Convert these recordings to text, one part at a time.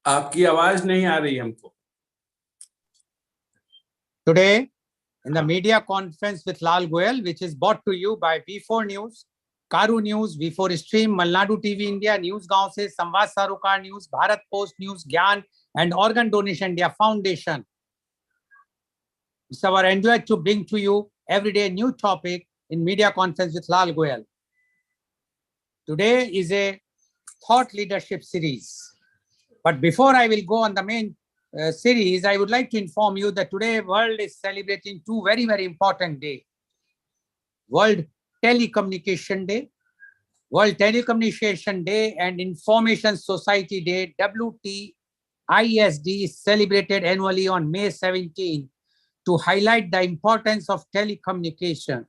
आपकी आवाज नहीं आ रही हमको। Today, in the media conference with Lal Goel, which is brought to you by V4 News, Karu News, V4 Stream, Malnadu TV India, News Gaon se, Samvad Sarokar News, Bharat Post News, Gyan, and Organ Donation India Foundation. It's our enjoy to bring to you every day a new topic in media conference with Lal Goel. Today is a thought leadership series. But before I will go on the main series, I would like to inform you that today world is celebrating two very, very important days. World Telecommunication Day, World Telecommunication Day and Information Society Day, WTISD, is celebrated annually on May 17 to highlight the importance of telecommunication.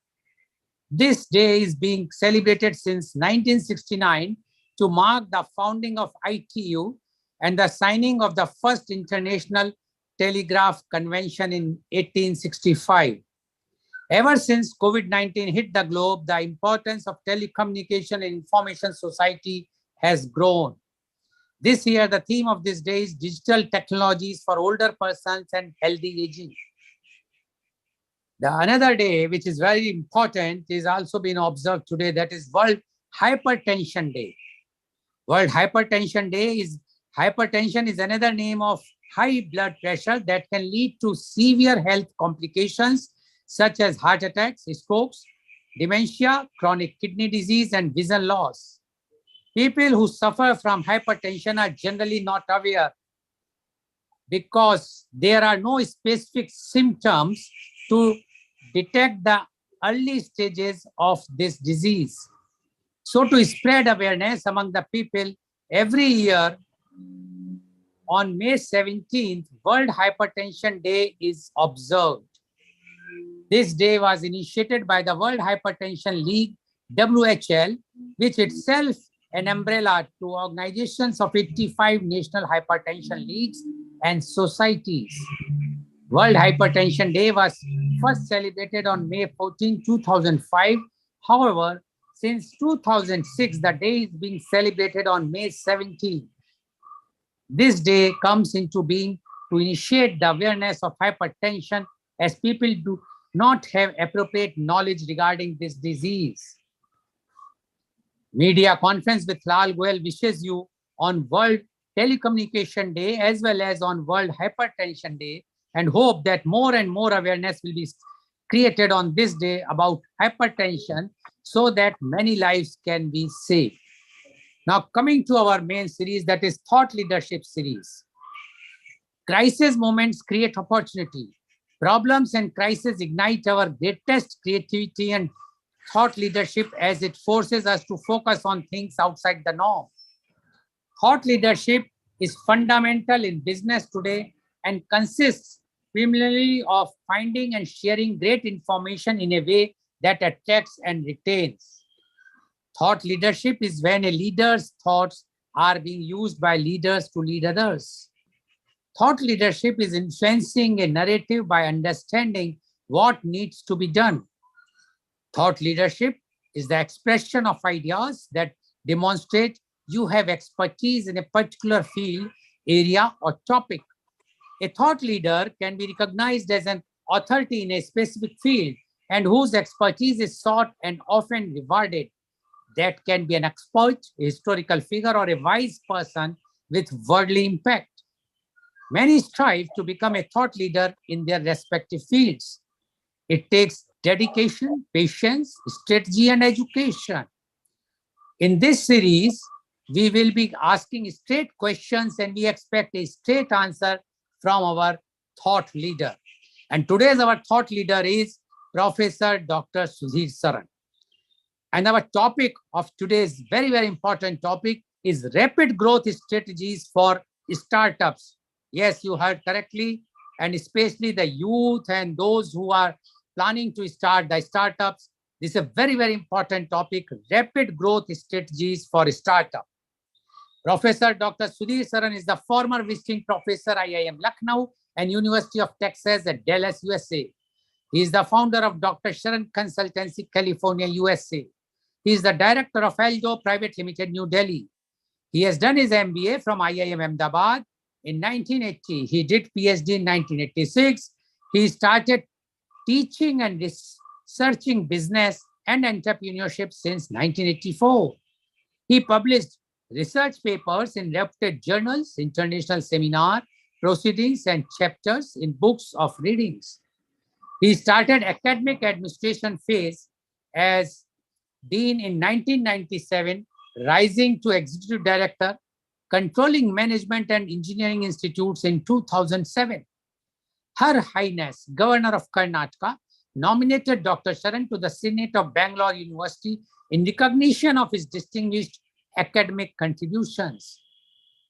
This day is being celebrated since 1969 to mark the founding of ITU and the signing of the first International Telegraph Convention in 1865. Ever since COVID-19 hit the globe, the importance of telecommunication and information society has grown. This year, the theme of this day is digital technologies for older persons and healthy aging. The another day, which is very important, is also being observed today, that is World Hypertension Day. World Hypertension Day is hypertension is another name of high blood pressure that can lead to severe health complications such as heart attacks, strokes, dementia, chronic kidney disease, and vision loss. People who suffer from hypertension are generally not aware because there are no specific symptoms to detect the early stages of this disease. So to spread awareness among the people, every year on May 17th, World Hypertension Day is observed. This day was initiated by the World Hypertension League, WHL, which itself an umbrella to organizations of 85 national hypertension leagues and societies. World Hypertension Day was first celebrated on May 14, 2005. However, since 2006, the day is being celebrated on May 17. This day comes into being to initiate the awareness of hypertension as people do not have appropriate knowledge regarding this disease. Media conference with Lal Goel wishes you on World Telecommunication Day as well as on World Hypertension Day, and hope that more and more awareness will be created on this day about hypertension so that many lives can be saved. Now coming to our main series, that is Thought Leadership Series. Crisis moments create opportunity. Problems and crises ignite our greatest creativity and thought leadership as it forces us to focus on things outside the norm. Thought leadership is fundamental in business today and consists primarily of finding and sharing great information in a way that attracts and retains. Thought leadership is when a leader's thoughts are being used by leaders to lead others. Thought leadership is influencing a narrative by understanding what needs to be done. Thought leadership is the expression of ideas that demonstrate you have expertise in a particular field, area, or topic. A thought leader can be recognized as an authority in a specific field and whose expertise is sought and often rewarded. That can be an expert, a historical figure, or a wise person with worldly impact. Many strive to become a thought leader in their respective fields. It takes dedication, patience, strategy, and education. In this series, we will be asking straight questions and we expect a straight answer from our thought leader. And today's our thought leader is Professor Dr. Sudhir Saran. And our topic of today's very, very important topic is rapid growth strategies for startups. Yes, you heard correctly. And especially the youth and those who are planning to start the startups. This is a very, very important topic, rapid growth strategies for startup. Professor Dr. Sudhir Saran is the former visiting professor IIM Lucknow and University of Texas at Dallas, USA. He is the founder of Dr. Sharan Consultancy, California, USA. He is the director of Aldo Private Limited, New Delhi. He has done his MBA from IIM Ahmedabad in 1980. He did PhD in 1986. He started teaching and researching business and entrepreneurship since 1984. He published research papers in reputed journals, international seminar proceedings, and chapters in books of readings. He started academic administration phase as dean in 1997, rising to executive director, controlling management and engineering institutes in 2007. Her Highness, Governor of Karnataka, nominated Dr. Sharan to the Senate of Bangalore University in recognition of his distinguished academic contributions.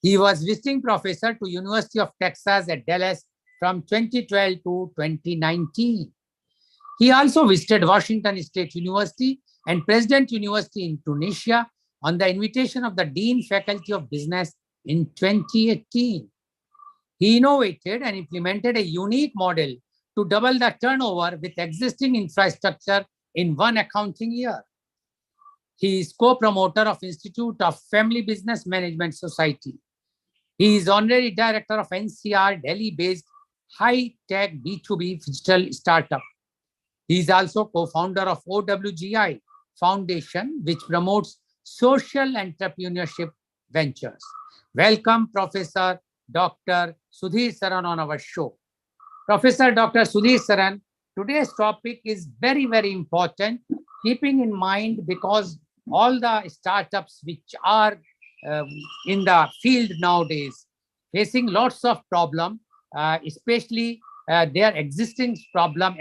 He was visiting professor to University of Texas at Dallas from 2012 to 2019. He also visited Washington State University and President University in Tunisia on the invitation of the Dean Faculty of Business in 2018. He innovated and implemented a unique model to double the turnover with existing infrastructure in one accounting year. He is co-promoter of Institute of Family Business Management Society. He is honorary director of NCR Delhi-based high-tech B2B digital startup. He is also co-founder of OWGI Foundation, which promotes social entrepreneurship ventures. Welcome, Professor Dr. Sudhir Saran on our show. Professor Dr. Sudhir Saran, today's topic is very, very important, keeping in mind because all the startups which are in the field nowadays facing lots of problem, especially their existence problem,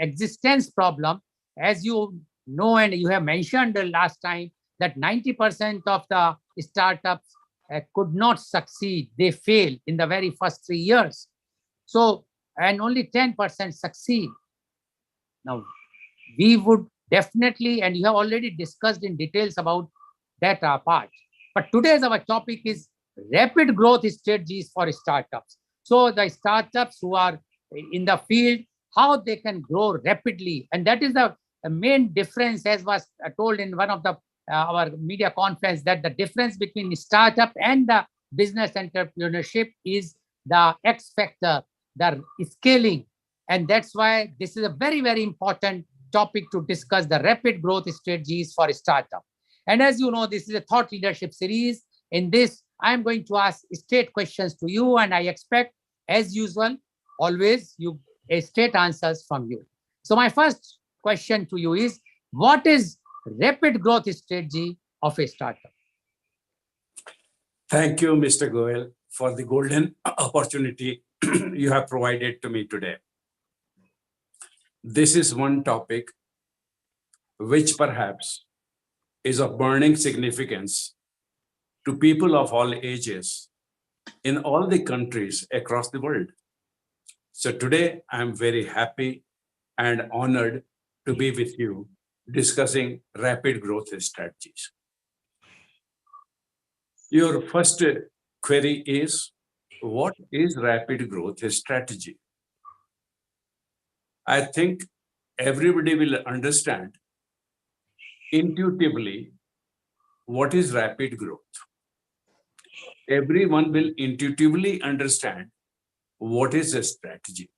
as you know, and you have mentioned last time that 90% of the startups could not succeed. They fail in the very first 3 years. So, and only 10% succeed. Now, we would definitely, and you have already discussed in details about that part. But today's our topic is rapid growth strategies for startups. So the startups who are in the field, how they can grow rapidly. And that is the main difference, as was told in one of the our media conference, that the difference between startup and the business entrepreneurship is the X factor, the scaling. And that's why this is a very, very important topic to discuss, the rapid growth strategies for startup. And as you know, this is a thought leadership series. In this, I'm going to ask straight questions to you, and I expect, as usual, always you straight answers from you. So my first question to you is, what is rapid growth strategy of a startup? Thank you, Mr. Goel, for the golden opportunity you have provided to me today. This is one topic which perhaps is of burning significance to people of all ages in all the countries across the world. So today, I'm very happy and honored to be with you discussing rapid growth strategies. Your first query is, what is rapid growth strategy? I think everybody will understand intuitively what is rapid growth. Everyone will intuitively understand what is a strategy.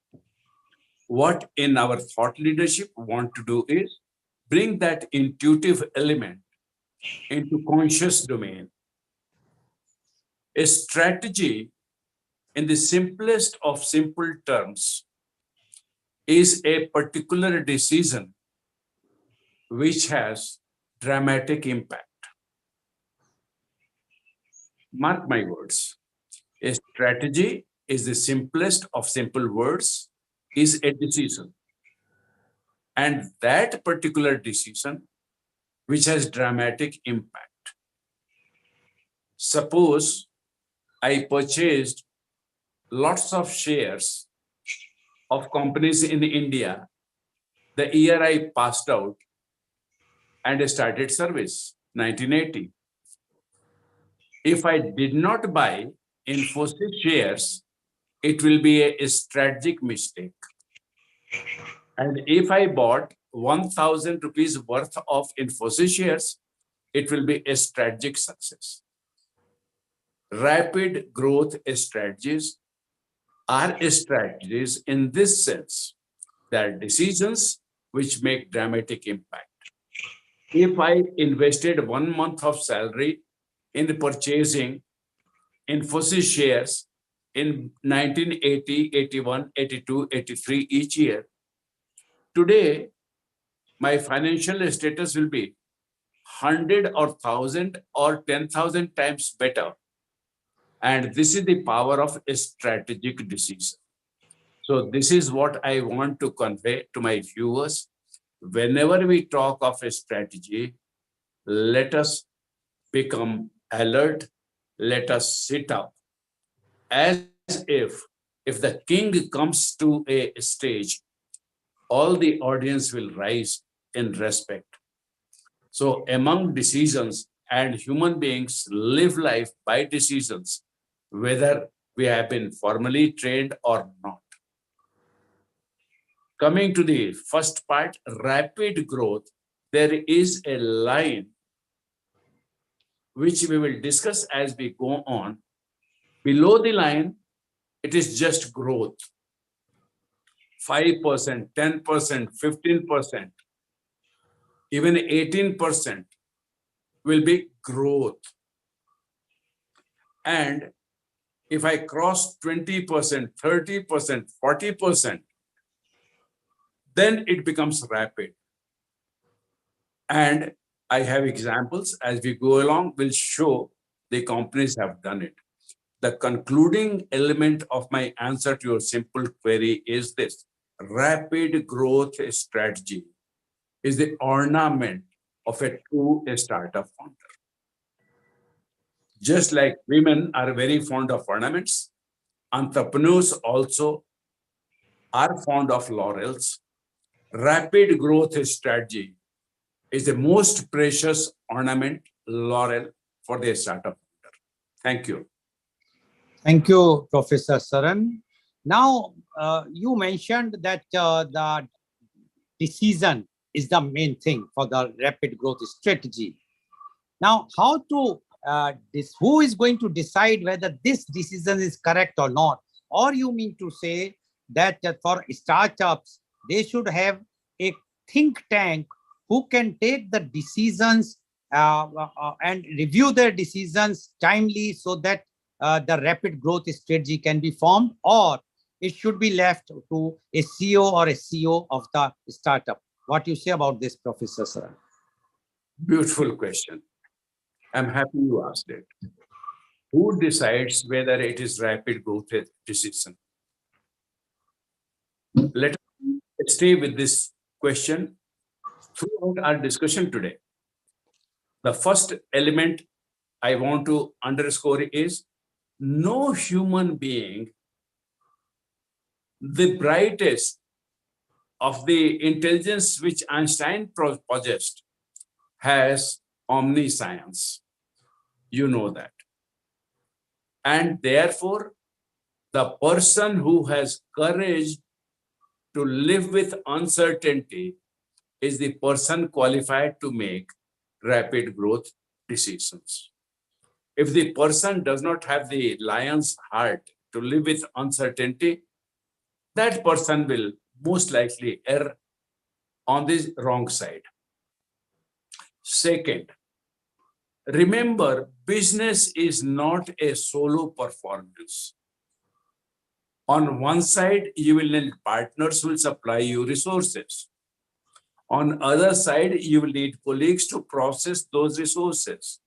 What in our thought leadership want to do is bring that intuitive element into conscious domain. A strategy, in the simplest of simple terms, is a particular decision which has dramatic impact. Mark my words. A strategy is the simplest of simple words, is a decision. And that particular decision, which has dramatic impact. Suppose I purchased lots of shares of companies in India the year I passed out and started service, 1980. If I did not buy Infosys shares, it will be a strategic mistake. And if I bought 1,000 rupees worth of Infosys shares, it will be a strategic success. Rapid growth strategies are strategies in this sense. They are decisions which make dramatic impact. If I invested 1 month of salary in purchasing Infosys shares in 1980, 81, 82, 83 each year, today my financial status will be 100 or 1,000 or 10,000 times better. And this is the power of a strategic decision. So this is what I want to convey to my viewers. Whenever we talk of a strategy, let us become alert. Let us sit up as if the king comes to a stage, all the audience will rise in respect. So among decisions, and human beings live life by decisions, whether we have been formally trained or not. Coming to the first part, rapid growth, there is a line which we will discuss as we go on. Below the line, it is just growth. 5%, 10%, 15%, even 18% will be growth. And if I cross 20%, 30%, 40%, then it becomes rapid. And I have examples as we go along, will show the companies have done it. The concluding element of my answer to your simple query is this: rapid growth strategy is the ornament of a true startup founder. Just like women are very fond of ornaments, entrepreneurs also are fond of laurels. Rapid growth strategy is the most precious ornament, laurel, for the startup founder. Thank you. Thank you, Professor Saran. Now, you mentioned that the decision is the main thing for the rapid growth strategy. Now, how to who is going to decide whether this decision is correct or not? Or you mean to say that for startups, they should have a think tank who can take the decisions and review their decisions timely so that the rapid growth strategy can be formed, or it should be left to a CEO or a CEO of the startup? What you say about this, Professor Saran? Beautiful question. I'm happy you asked it. Who decides whether it is rapid growth decision? Let us stay with this question throughout our discussion today. The first element I want to underscore is no human being, the brightest of the intelligence which Einstein possessed, has omniscience. You know that. And therefore, the person who has courage to live with uncertainty is the person qualified to make rapid growth decisions. If the person does not have the lion's heart to live with uncertainty, that person will most likely err on the wrong side. Second, remember, business is not a solo performance. On one side, you will need partners who will supply you resources. On other side, you will need colleagues to process those resources.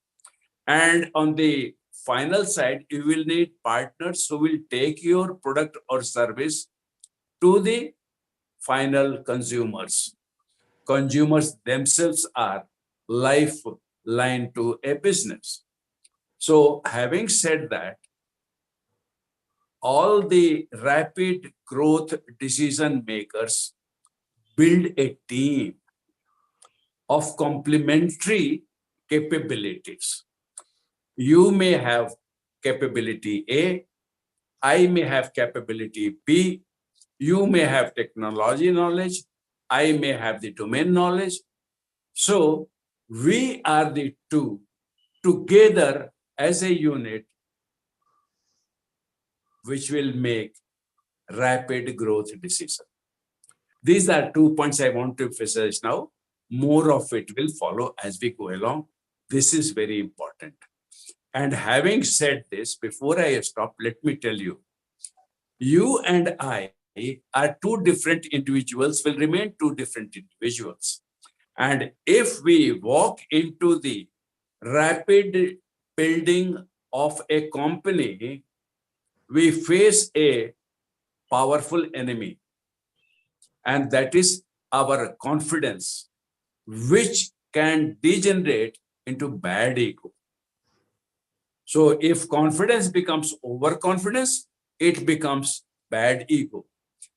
And on the final side, you will need partners who will take your product or service to the final consumers. Consumers themselves are lifeline to a business. So having said that, all the rapid growth decision makers build a team of complementary capabilities. You may have capability A, I may have capability B, you may have technology knowledge, I may have the domain knowledge. So we are the two together as a unit which will make rapid growth decision. These are 2 points I want to emphasize now. More of it will follow as we go along. This is very important. And having said this, before I stop, let me tell you, you and I are two different individuals, will remain two different individuals. And if we walk into the rapid building of a company, we face a powerful enemy, and that is our confidence, which can degenerate into bad ego. So if confidence becomes overconfidence, it becomes bad ego.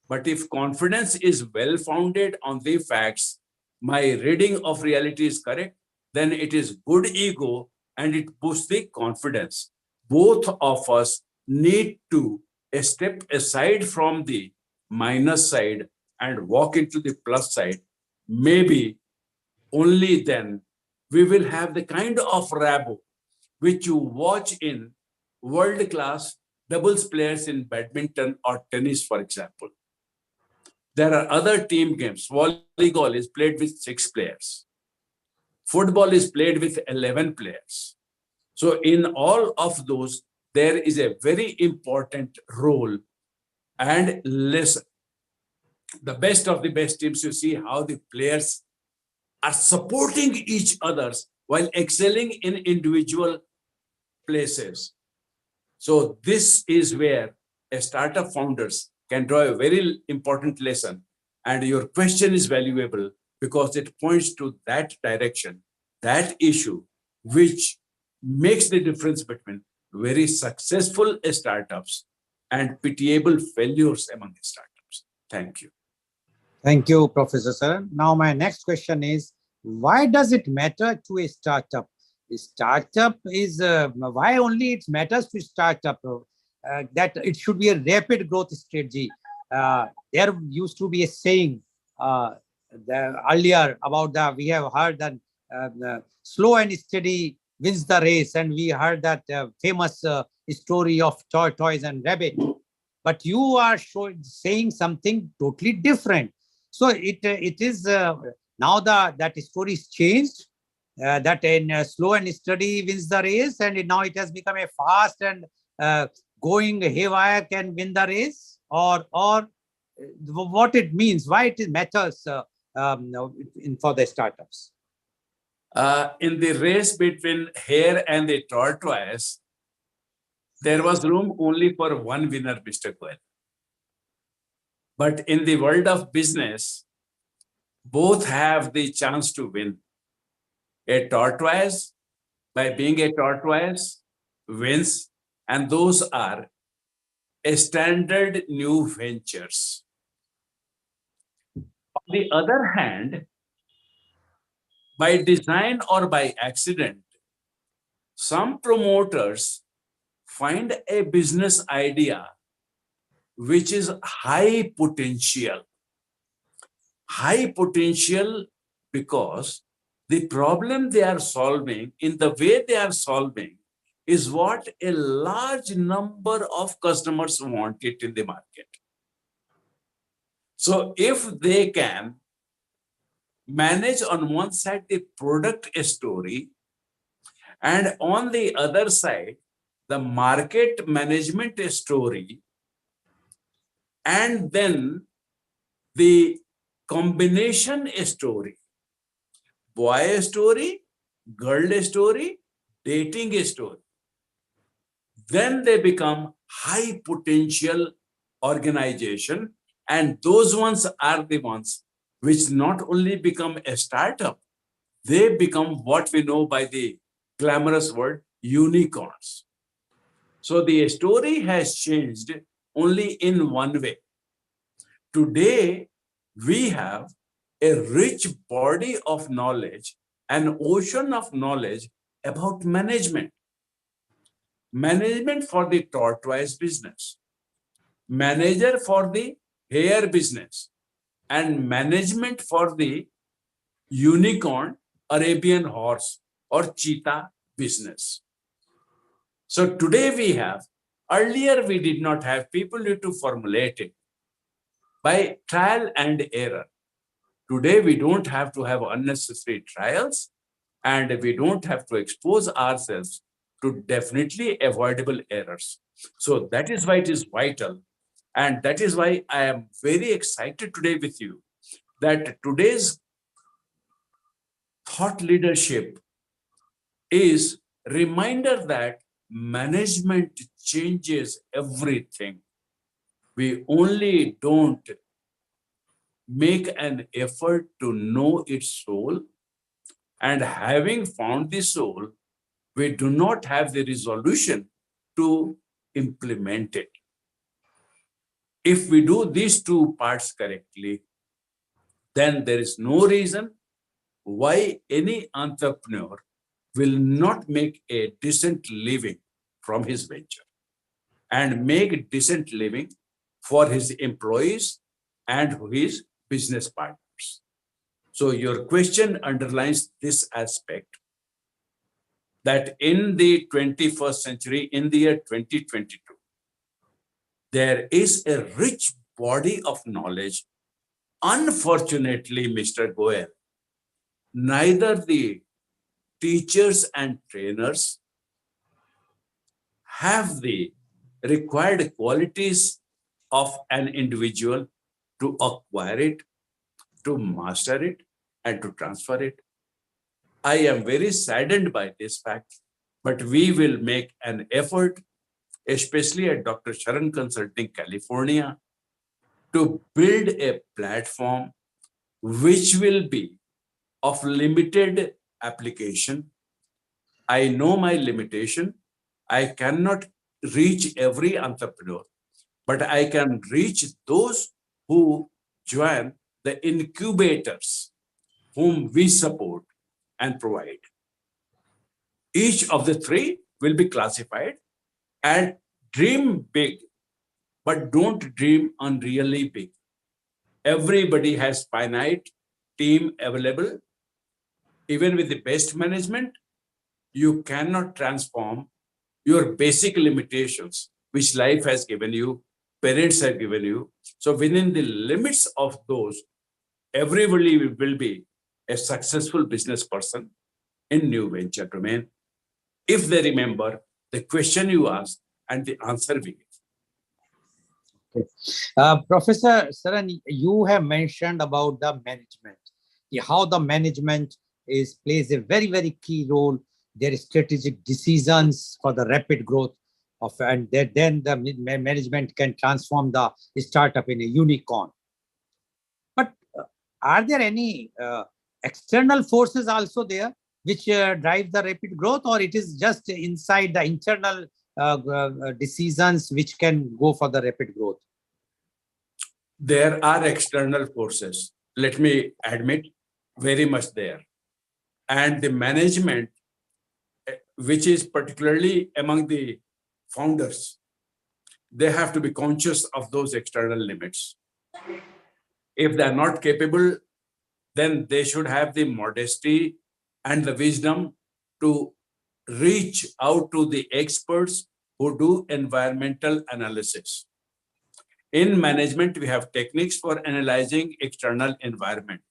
But if confidence is well founded on the facts, my reading of reality is correct, then it is good ego and it boosts the confidence. Both of us need to step aside from the minus side and walk into the plus side. Maybe only then we will have the kind of rabo which you watch in world class doubles players in badminton or tennis, for example. There are other team games. Volleyball is played with 6 players. Football is played with 11 players. So in all of those, there is a very important role and lesson. The best of the best teams, you see how the players are supporting each others while excelling in individual places. So this is where a startup founders can draw a very important lesson. And your question is valuable because it points to that direction, that issue, which makes the difference between very successful startups and pitiable failures among the startups. Thank you. Thank you, Professor Saran. Now, my next question is, why does it matter to a startup? A startup is, why only it matters to startup that it should be a rapid growth strategy. There used to be a saying earlier about that. We have heard that slow and steady wins the race. And we heard that famous story of tortoise and rabbit. But you are saying something totally different. So it is now that story is changed. That in slow and steady wins the race, and now it has become a fast and going haywire can win the race, or what it means, why it matters for the startups. In the race between hare and the tortoise, there was room only for one winner, Mr. Goel. But in the world of business, both have the chance to win. A tortoise, by being a tortoise, wins, and those are standard new ventures. On the other hand, by design or by accident, some promoters find a business idea which is high potential. High potential because the problem they are solving, in the way they are solving, is what a large number of customers want it in the market. So if they can manage on one side the product story, and on the other side, the market management story, and then the combination story, boy story, girl story, dating story, then they become high potential organization. And those ones are the ones which not only become a startup, they become what we know by the glamorous word unicorns. So the story has changed only in one way. Today, we have a rich body of knowledge, an ocean of knowledge about management. Management for the tortoise business, manager for the hare business, and management for the unicorn, Arabian horse, or cheetah business. So today we have, earlier we did not have, people need to formulate it. by trial and error. Today, we don't have to have unnecessary trials, and we don't have to expose ourselves to definitely avoidable errors. So that is why it is vital. And that is why I am very excited today with you that today's thought leadership is reminder that management changes everything. We only don't make an effort to know its soul, and having found the soul, we do not have the resolution to implement it. If we do these two parts correctly, then there is no reason why any entrepreneur will not make a decent living from his venture and make a decent living for his employees and his business partners. So your question underlines this aspect that in the 21st century, in the year 2022, there is a rich body of knowledge. Unfortunately, Mr. Goel, neither the teachers and trainers have the required qualities of an individual to acquire it, to master it, and to transfer it. I am very saddened by this fact, but we will make an effort, especially at Dr. Sharan Consulting, California, to build a platform which will be of limited application. I know my limitation. I cannot reach every entrepreneur, but I can reach those who join the incubators whom we support and provide. Each of the three will be classified, and dream big, but don't dream unreally big. Everybody has finite team available. Even with the best management, you cannot transform your basic limitations, which life has given you, parents have given you. So within the limits of those, everybody will be a successful business person in new venture domain, if they remember the question you asked and the answer we gave. Okay. Professor Saran, you have mentioned about the management, how the management plays a very, very key role. Their strategic decisions for the rapid growth of, and then the management can transform the startup in a unicorn. But are there any external forces also there which drive the rapid growth, or it is just inside the internal decisions which can go for the rapid growth? There are external forces, let me admit, very much there. And the management, which is particularly among the founders, they have to be conscious of those external limits. If they're not capable, then they should have the modesty and the wisdom to reach out to the experts who do environmental analysis. In management, we have techniques for analyzing external environment.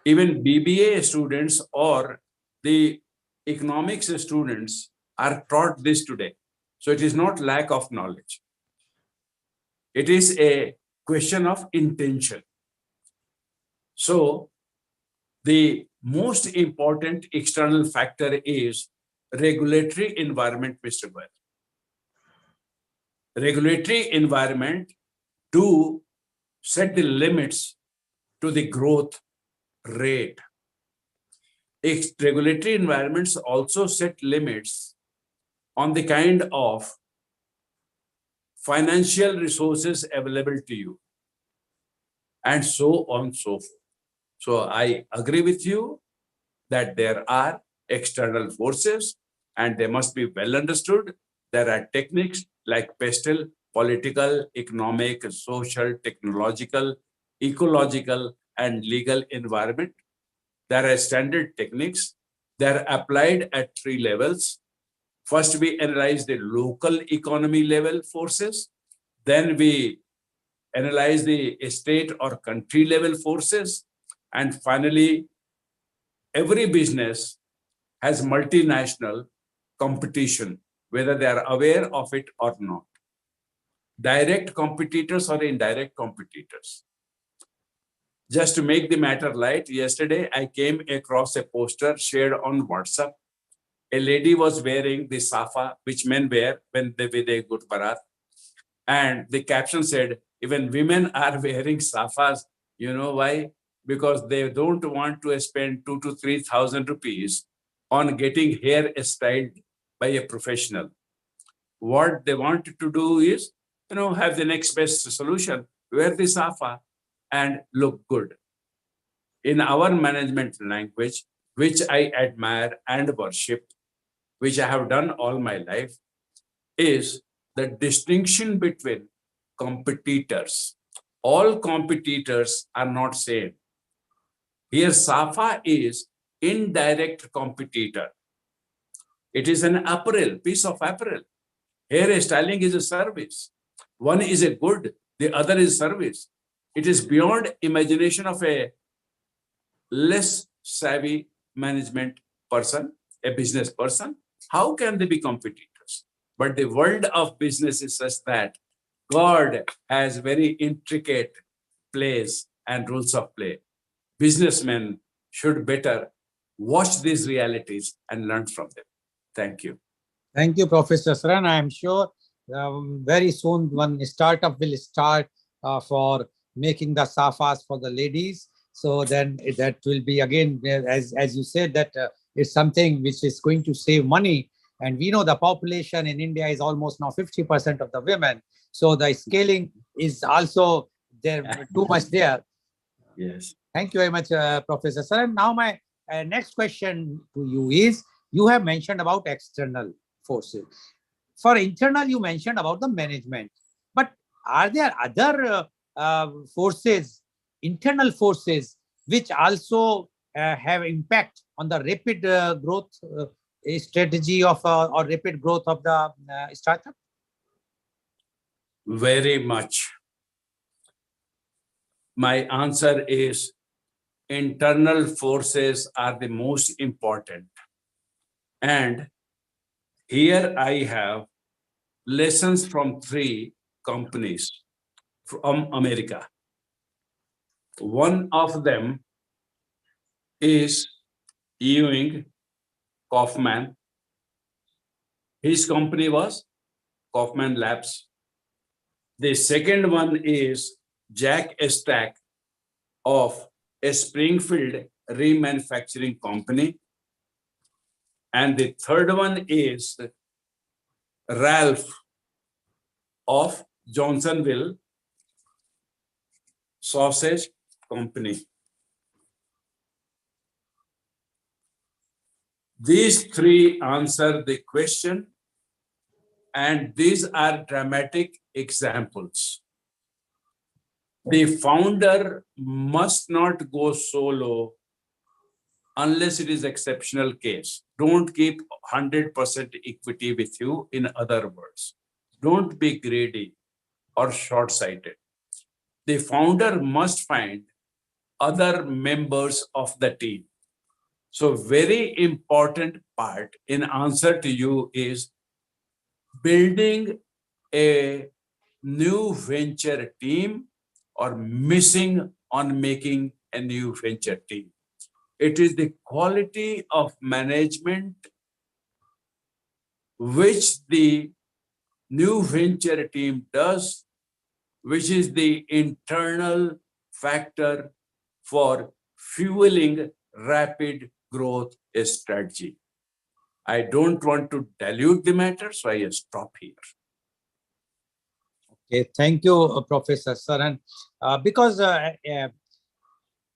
Even BBA students or the economics students are taught this today. So it is not lack of knowledge. It is a question of intention. So the most important external factor is regulatory environment, Mr. Goel. Regulatory environment to set the limits to the growth rate. Regulatory environments also set limits on the kind of financial resources available to you, and so on, so forth. So I agree with you that there are external forces and they must be well understood. There are techniques like PESTEL, political, economic, social, technological, ecological, and legal environment. There are standard techniques. They're applied at three levels. First, we analyze the local economy level forces. Then we analyze the state or country level forces, and finally, every business has multinational competition, whether they are aware of it or not. Direct competitors or indirect competitors. Just to make the matter light, yesterday I came across a poster shared on WhatsApp. A lady was wearing the safa, which men wear when they with a good barat. And the caption said, even women are wearing safas. You know why? Because they don't want to spend 2,000 to 3,000 rupees on getting hair styled by a professional. What they want to do is, have the next best solution, wear the safa and look good. In our management language, which I admire and worship, which I have done all my life, is the distinction between competitors. All competitors are not same. Here, Safa is indirect competitor. It is an apparel, piece of apparel. Hair styling is a service. One is a good, the other is service. It is beyond imagination of a less savvy management person, a business person. How can they be competitors? But the world of business is such that God has very intricate plays and rules of play. Businessmen should better watch these realities and learn from them. Thank you. Thank you, Professor Saran. I am sure very soon one startup will start for making the safas for the ladies. So then that will be again, as you said, that it's something which is going to save money. And we know the population in India is almost now 50% of the women. So the scaling is also there too much there. Yes. Thank you very much, Professor Saran. Now my next question to you is, you have mentioned about external forces. For internal, you mentioned about the management. But are there other forces, internal forces, which also have impact on the rapid growth strategy of or rapid growth of the startup? Very much. My answer is internal forces are the most important. And here I have lessons from 3 companies from America. One of them is Ewing Kaufman. His company was Kaufman Labs. The second one is Jack Stack of a Springfield remanufacturing company. And the third one is Ralph of Johnsonville Sausage Company. These 3 answer the question, and these are dramatic examples. The founder must not go solo unless it is exceptional case. Don't keep 100% equity with you, in other words. Don't be greedy or short-sighted. The founder must find other members of the team. So very important part in answer to you is building a new venture team or missing on making a new venture team. It is the quality of management which the new venture team does, which is the internal factor for fueling rapid growth strategy. I don't want to dilute the matter, so I stop here. Okay, thank you, Professor Saran. Because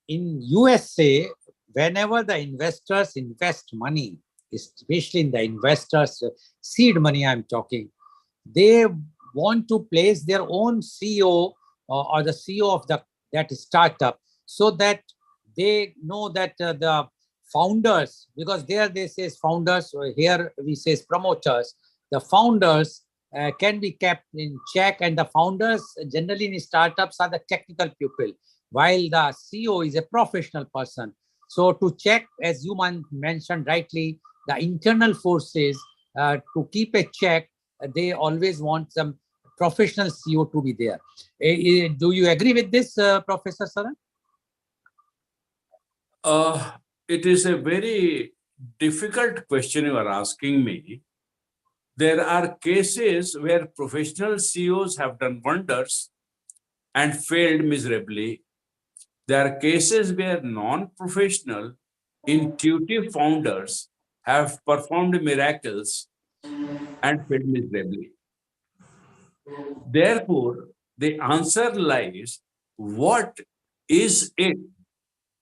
in USA, whenever the investors invest money, especially in the investors' seed money I'm talking, they want to place their own CEO or the CEO of that startup, so that they know that the founders, because there they say founders, or here we say promoters, the founders can be kept in check, and the founders generally in startups are the technical people, while the CEO is a professional person. So to check, as you mentioned rightly, the internal forces, to keep a check, they always want some professional CEO to be there. Do you agree with this, Professor Saran? It is a very difficult question you are asking me. There are cases where professional CEOs have done wonders and failed miserably. There are cases where non-professional, intuitive founders have performed miracles and failed miserably. Therefore, the answer lies: what is it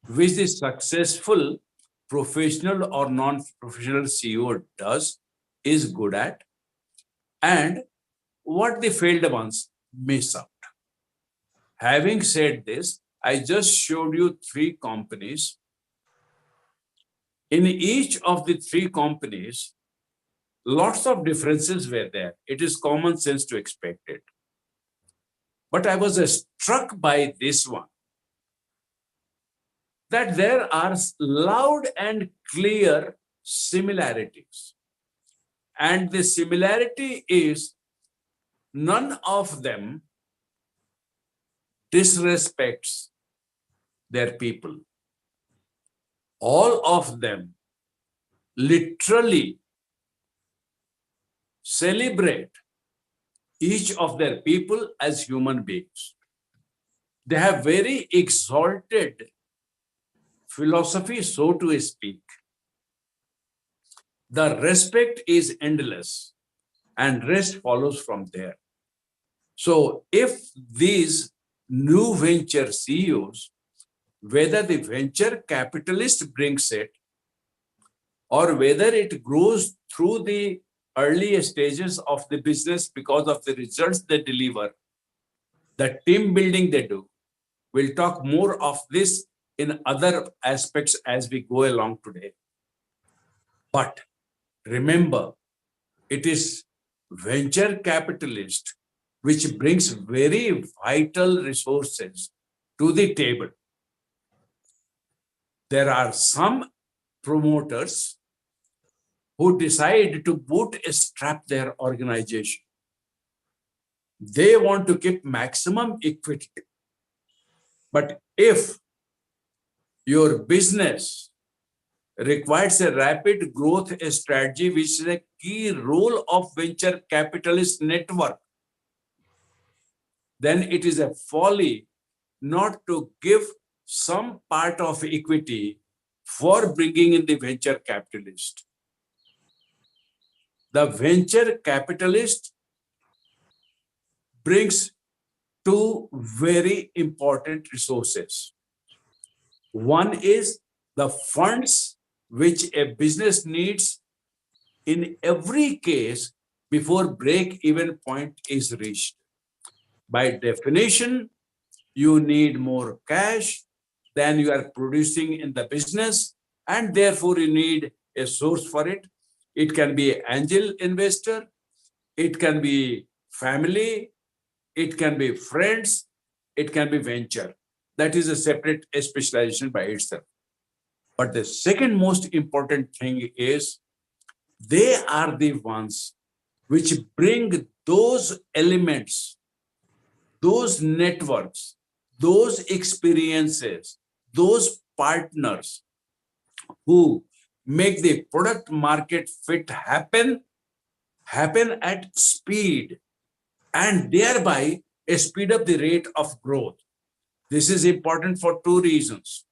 which the successful professional or non-professional CEO does, is good at, and what the failed ones miss out. Having said this, I just showed you three companies. In each of the three companies, lots of differences were there. It is common sense to expect it. But I was struck by this one, that there are loud and clear similarities. And the similarity is none of them disrespects their people. All of them literally celebrate each of their people as human beings. They have very exalted philosophy, so to speak. The respect is endless and rest follows from there. So if these new venture CEOs, whether the venture capitalist brings it or whether it grows through the early stages of the business because of the results they deliver, the team building they do, we'll talk more of this in other aspects as we go along today. But remember, it is venture capitalist which brings very vital resources to the table. There are some promoters who decide to bootstrap their organization. They want to keep maximum equity. But if your business requires a rapid growth strategy, which is a key role of venture capitalist network, then it is a folly not to give some part of equity for bringing in the venture capitalist. The venture capitalist brings two very important resources. One is the funds which a business needs in every case before break-even point is reached. By definition, you need more cash than you are producing in the business, and therefore you need a source for it. It can be an angel investor, it can be family, it can be friends, it can be venture. That is a separate specialization by itself. But the second most important thing is they are the ones which bring those elements, those networks, those experiences, those partners who make the product market fit happen at speed, and thereby speed up the rate of growth. This is important for two reasons.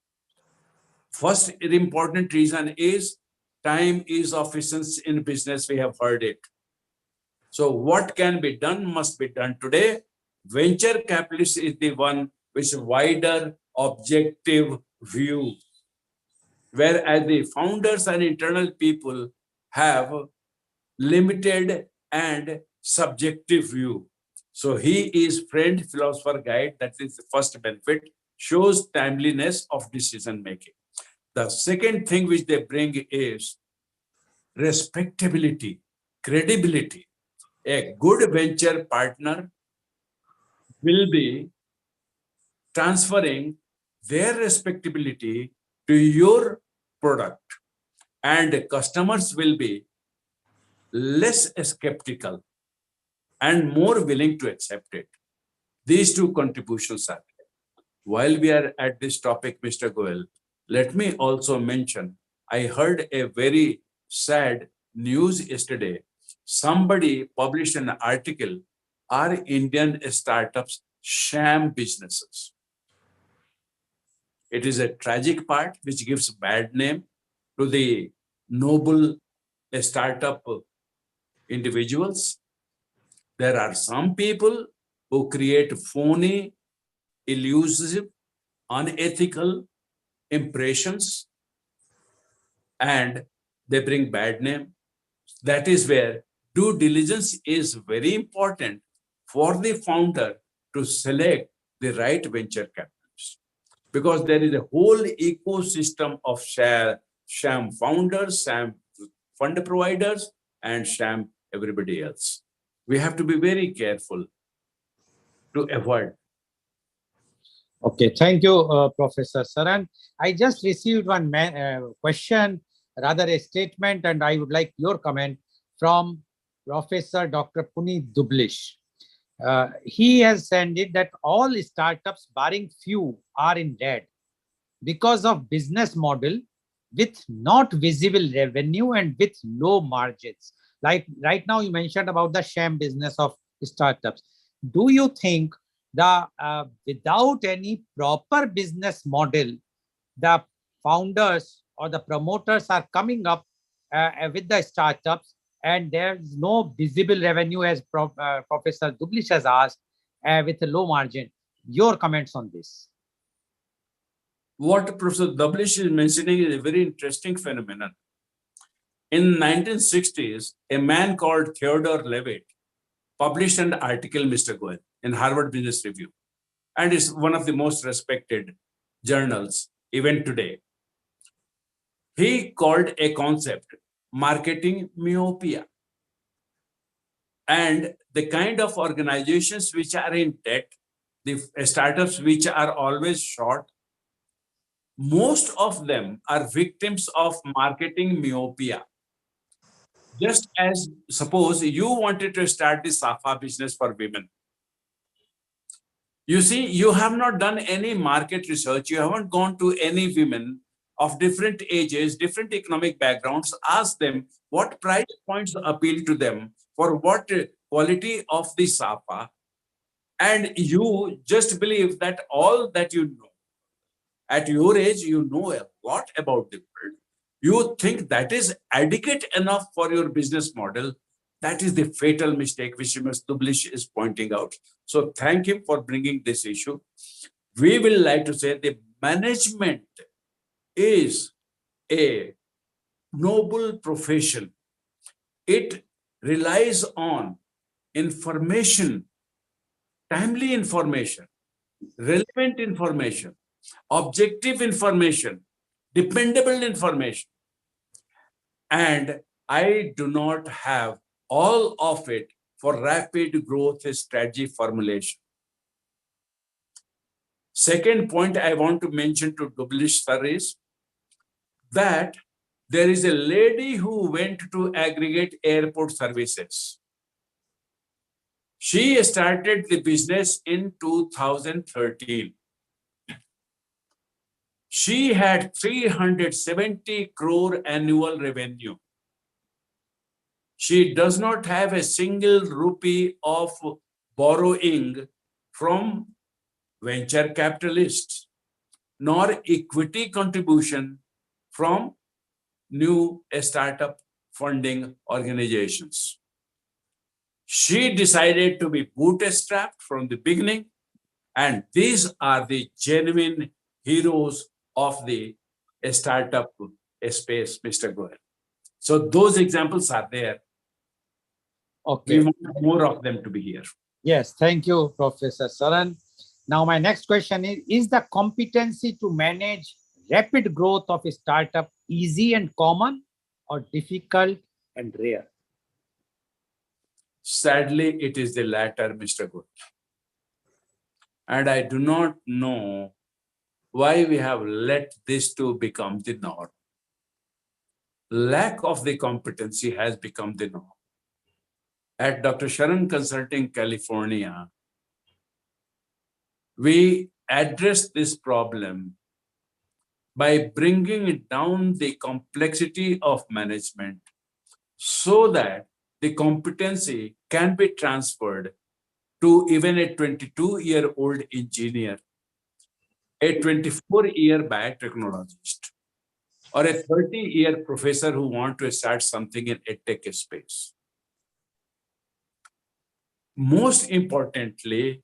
First, the important reason is time is of essence in business. We have heard it. So what can be done must be done today. Venture capitalist is the one with wider objective view, whereas the founders and internal people have limited and subjective view. So he is friend, philosopher, guide. That is the first benefit, shows timeliness of decision making. The second thing which they bring is respectability, credibility. A good venture partner will be transferring their respectability to your product, and customers will be less skeptical and more willing to accept it. These two contributions are there. While we are at this topic, Mr. Goel, let me also mention I heard a very sad news yesterday. Somebody published an article, Are Indian startups sham businesses? It is a tragic part which gives bad name to the noble startup individuals. There are some people who create phony, elusive, unethical impressions and they bring bad name. That is where due diligence is very important for the founder to select the right venture capitalist, because there is a whole ecosystem of sham founders, sham fund providers, and sham everybody else. We have to be very careful to avoid. Okay, thank you, Professor Saran. I just received one question, rather a statement, and I would like your comment from Professor Dr. Puneet Dublish. He has said it that all startups, barring few, are in debt because of business model with not visible revenue and with low margins. Like right now, you mentioned about the sham business of startups. Do you think the without any proper business model, the founders or the promoters are coming up with the startups and there's no visible revenue, as Professor Dublish has asked, with a low margin? Your comments on this? What Professor Dublish is mentioning is a very interesting phenomenon. In 1960s, a man called Theodore Levitt published an article, Mr. Goel, in Harvard Business Review, and is one of the most respected journals even today. He called a concept marketing myopia. And the kind of organizations which are in debt, the startups which are always short, most of them are victims of marketing myopia. Just as suppose you wanted to start the Safa business for women. You see, you have not done any market research. You haven't gone to any women of different ages, different economic backgrounds, ask them what price points appeal to them, for what quality of the Safa, and you just believe that all that you know. At your age, you know a lot about the world. You think that is adequate enough for your business model. That is the fatal mistake which Mr. Dublish is pointing out. So thank him for bringing this issue. We will like to say the management is a noble profession. It relies on information, timely information, relevant information, objective information, dependable information. And I do not have all of it for rapid growth strategy formulation. Second point I want to mention to Dublish sir is that there is a lady who went to aggregate airport services. She started the business in 2013. She had 370 crore annual revenue. She does not have a single rupee of borrowing from venture capitalists, nor equity contribution from new startup funding organizations. She decided to be bootstrapped from the beginning, and these are the genuine heroes of the startup space, Mr. Goel. So those examples are there. Okay. We want more of them to be here. Yes, thank you, Professor Saran. Now, my next question is the competency to manage rapid growth of a startup easy and common or difficult and rare? Sadly, it is the latter, Mr. Goel. And I do not know why we have let this to become the norm. Lack of the competency has become the norm. At Dr. Sharan Consulting California, we address this problem by bringing down the complexity of management so that the competency can be transferred to even a 22-year-old engineer, a 24-year biotechnologist, or a 30-year professor who want to start something in edtech space. Most importantly,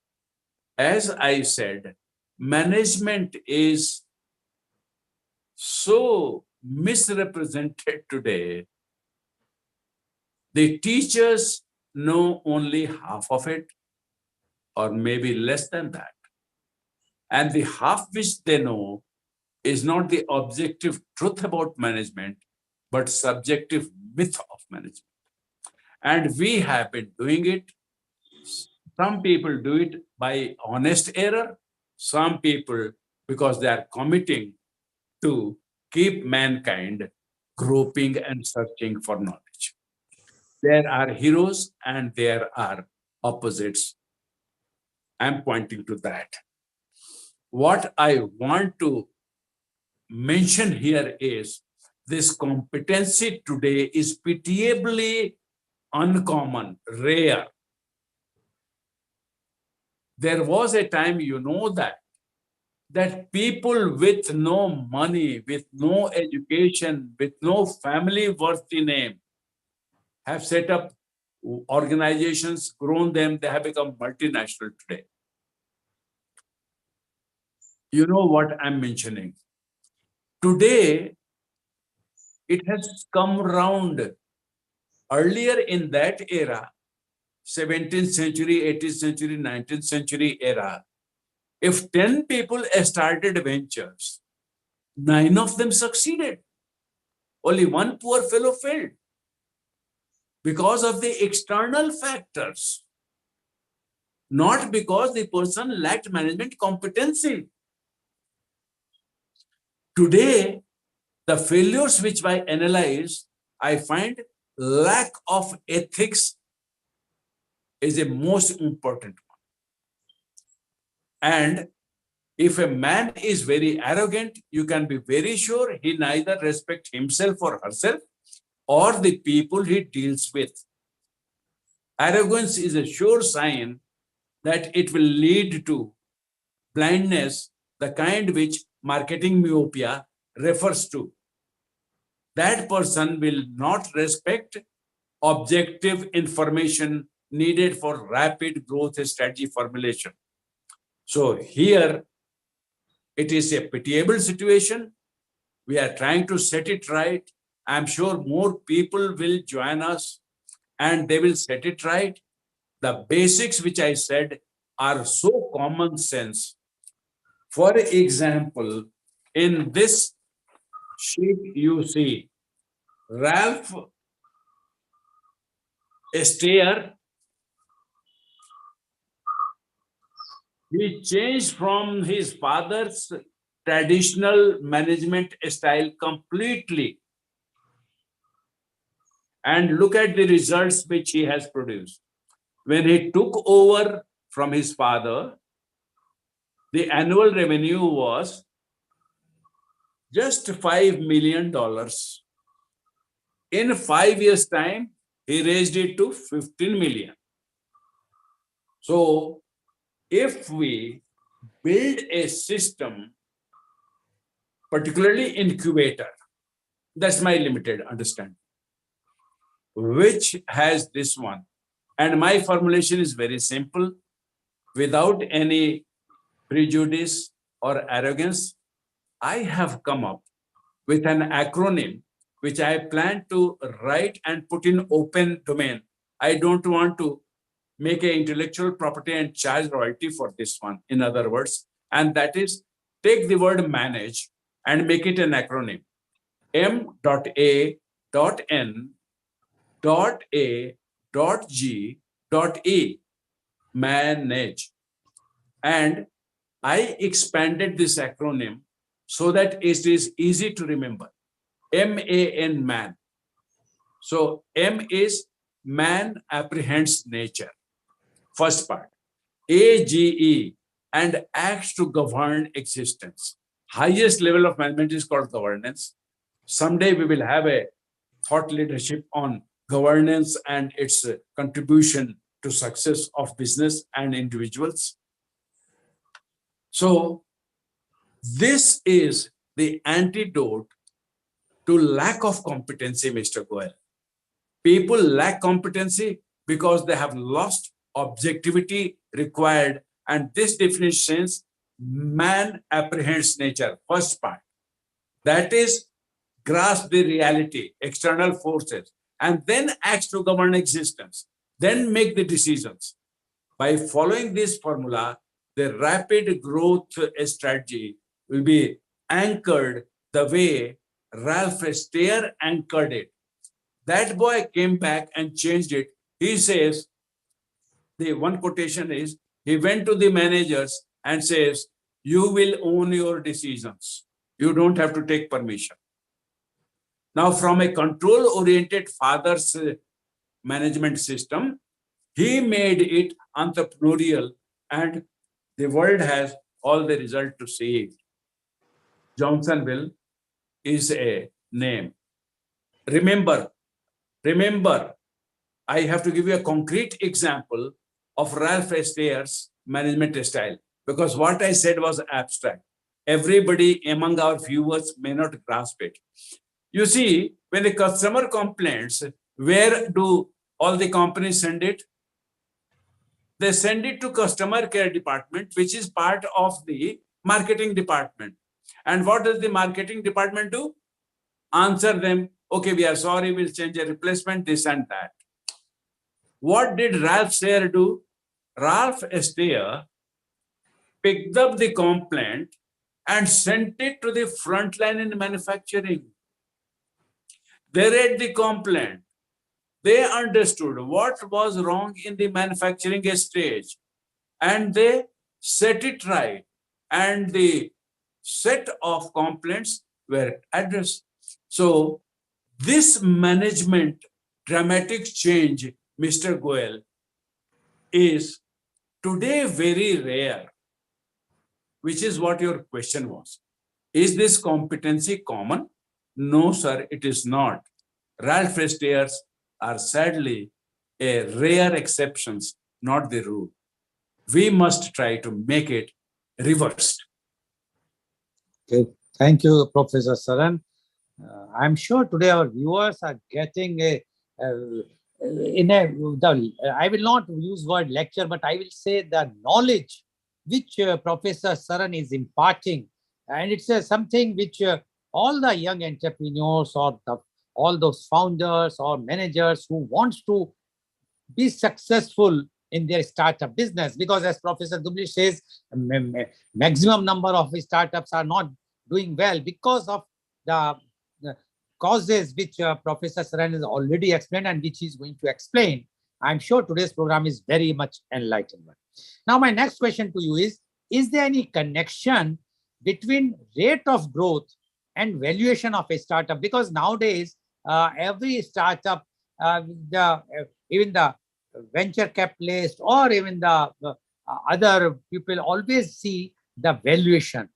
as I said, management is so misrepresented today. The teachers know only half of it, or maybe less than that. And the half which they know is not the objective truth about management, but subjective myth of management. And we have been doing it. Some people do it by honest error. Some people, because they are committing to keep mankind groping and searching for knowledge. There are heroes and there are opposites. I'm pointing to that. What I want to mention here is this competency today is pitiably uncommon, rare. There was a time, you know, that people with no money, with no education, with no family worthy name have set up organizations, grown them, they have become multinational today. You know what I'm mentioning. Today, it has come round. Earlier in that era, 17th century, 18th century, 19th century era, if 10 people started ventures, 9 of them succeeded. Only one poor fellow failed because of the external factors, not because the person lacked management competency. Today, the failures which I analyze, I find lack of ethics is a most important one. And if a man is very arrogant, you can be very sure he neither respects himself or herself or the people he deals with. Arrogance is a sure sign that it will lead to blindness, the kind which marketing myopia refers to. That person will not respect objective information needed for rapid growth strategy formulation. So here, it is a pitiable situation. We are trying to set it right. I'm sure more people will join us and they will set it right. The basics which I said are so common sense. For example, in this sheet you see Ralph Steyer, he changed from his father's traditional management style completely. And look at the results which he has produced. When he took over from his father, the annual revenue was just $5 million. In 5 years' time, he raised it to 15 million. So if we build a system, particularly incubator, that's my limited understanding, which has this one. And my formulation is very simple, without any prejudice or arrogance. I have come up with an acronym which I plan to write and put in open domain. I don't want to make an intellectual property and charge royalty for this one, in other words. And that is, take the word manage and make it an acronym. M.A.N.A.G E, manage. And I expanded this acronym so that it is easy to remember. MAN, man. So M is man apprehends nature. First part. AGE, and acts to govern existence. Highest level of management is called governance. Someday we will have a thought leadership on governance and its contribution to success of business and individuals. So this is the antidote to lack of competency, Mr. Goel. People lack competency because they have lost objectivity required. And this definition says man apprehends nature, first part. That is, grasp the reality, external forces, and then acts to govern existence, then make the decisions. By following this formula, the rapid growth strategy will be anchored the way Ralph Steyer anchored it. That boy came back and changed it. He says, the one quotation is, he went to the managers and says, you will own your decisions. You don't have to take permission. Now, from a control-oriented father's management system, he made it entrepreneurial, and the world has all the result to see it. Johnsonville is a name. Remember, I have to give you a concrete example of Ralph Steyer's management style, because what I said was abstract. Everybody among our viewers may not grasp it. You see, when a customer complains, where do all the companies send it? They send it to customer care department, which is part of the marketing department. And what does the marketing department do? Answer them, okay, we are sorry, we'll change a replacement, this and that. What did Ralph Steyer do? Ralph Steyer picked up the complaint and sent it to the front line in manufacturing. They read the complaint. They understood what was wrong in the manufacturing stage, and they set it right. And the set of complaints were addressed. So this management dramatic change, Mr. Goel, is today very rare, which is what your question was. Is this competency common? No, sir, it is not. Ralph Steyers are sadly a rare exceptions, not the rule. We must try to make it reversed. Okay, thank you, Professor Saran. I'm sure today our viewers are getting I will not use word lecture, but I will say the knowledge which Professor Saran is imparting, and it's something which all the young entrepreneurs or all those founders or managers who wants to be successful in their startup business, because as Professor Dubli says, maximum number of startups are not doing well because of the causes which Professor Saran has already explained and which he's going to explain. I'm sure today's program is very much enlightening. Now, my next question to you is there any connection between rate of growth and valuation of a startup? Because nowadays, every startup, even the venture capitalist or even the other people always see the valuation.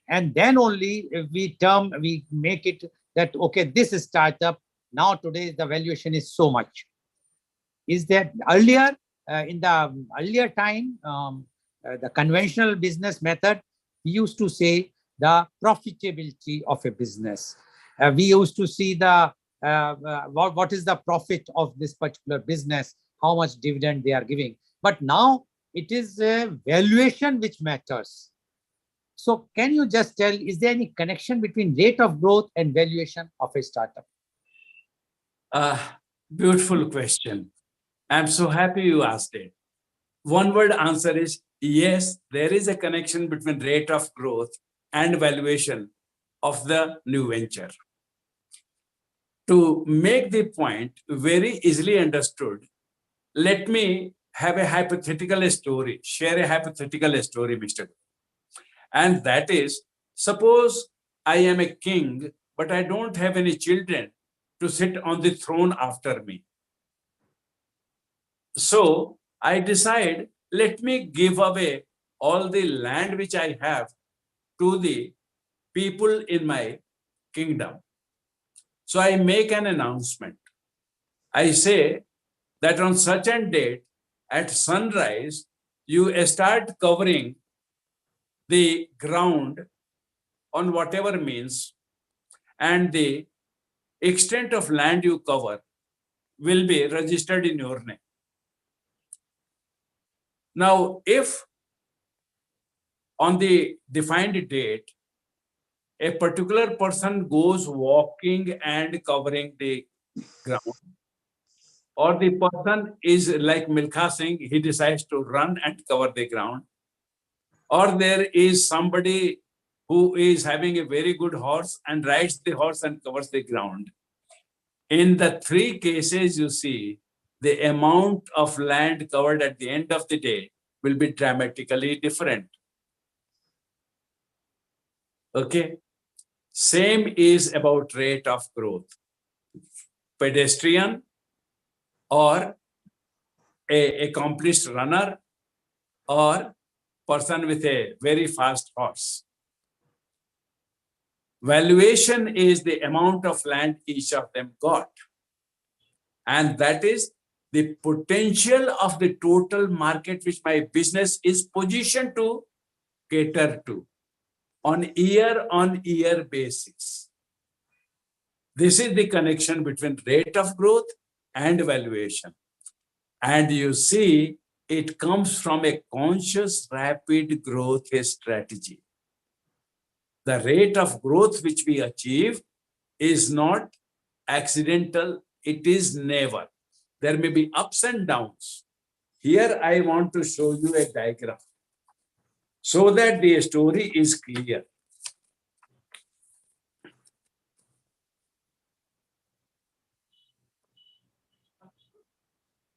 And then only we make it that, okay, this is startup. Now today the valuation is so much. Is that earlier, in the earlier time, the conventional business method, we used to say the profitability of a business. We used to see the what is the profit of this particular business, how much dividend they are giving. But now it is a valuation which matters. So can you just tell, is there any connection between rate of growth and valuation of a startup? Beautiful question. I'm so happy you asked it. One word answer is yes, there is a connection between rate of growth and valuation of the new venture. To make the point very easily understood, let me have a hypothetical story, share a hypothetical story, Mr. And that is, suppose I am a king, but I don't have any children to sit on the throne after me. So I decide, let me give away all the land which I have to the people in my kingdom. So I make an announcement. I say that on such a date at sunrise, you start covering the ground on whatever means, and the extent of land you cover will be registered in your name. Now, if on the defined date, a particular person goes walking and covering the ground, or the person is like Milkha Singh, he decides to run and cover the ground, or there is somebody who is having a very good horse and rides the horse and covers the ground. In the three cases, you see, the amount of land covered at the end of the day will be dramatically different. Okay. Same is about rate of growth. Pedestrian or a accomplished runner or person with a very fast horse. Valuation is the amount of land each of them got. And that is the potential of the total market which my business is positioned to cater to on year basis. This is the connection between rate of growth and valuation. And you see, it comes from a conscious rapid growth strategy. The rate of growth which we achieve is not accidental, it is never. There may be ups and downs. Here I want to show you a diagram so that the story is clear.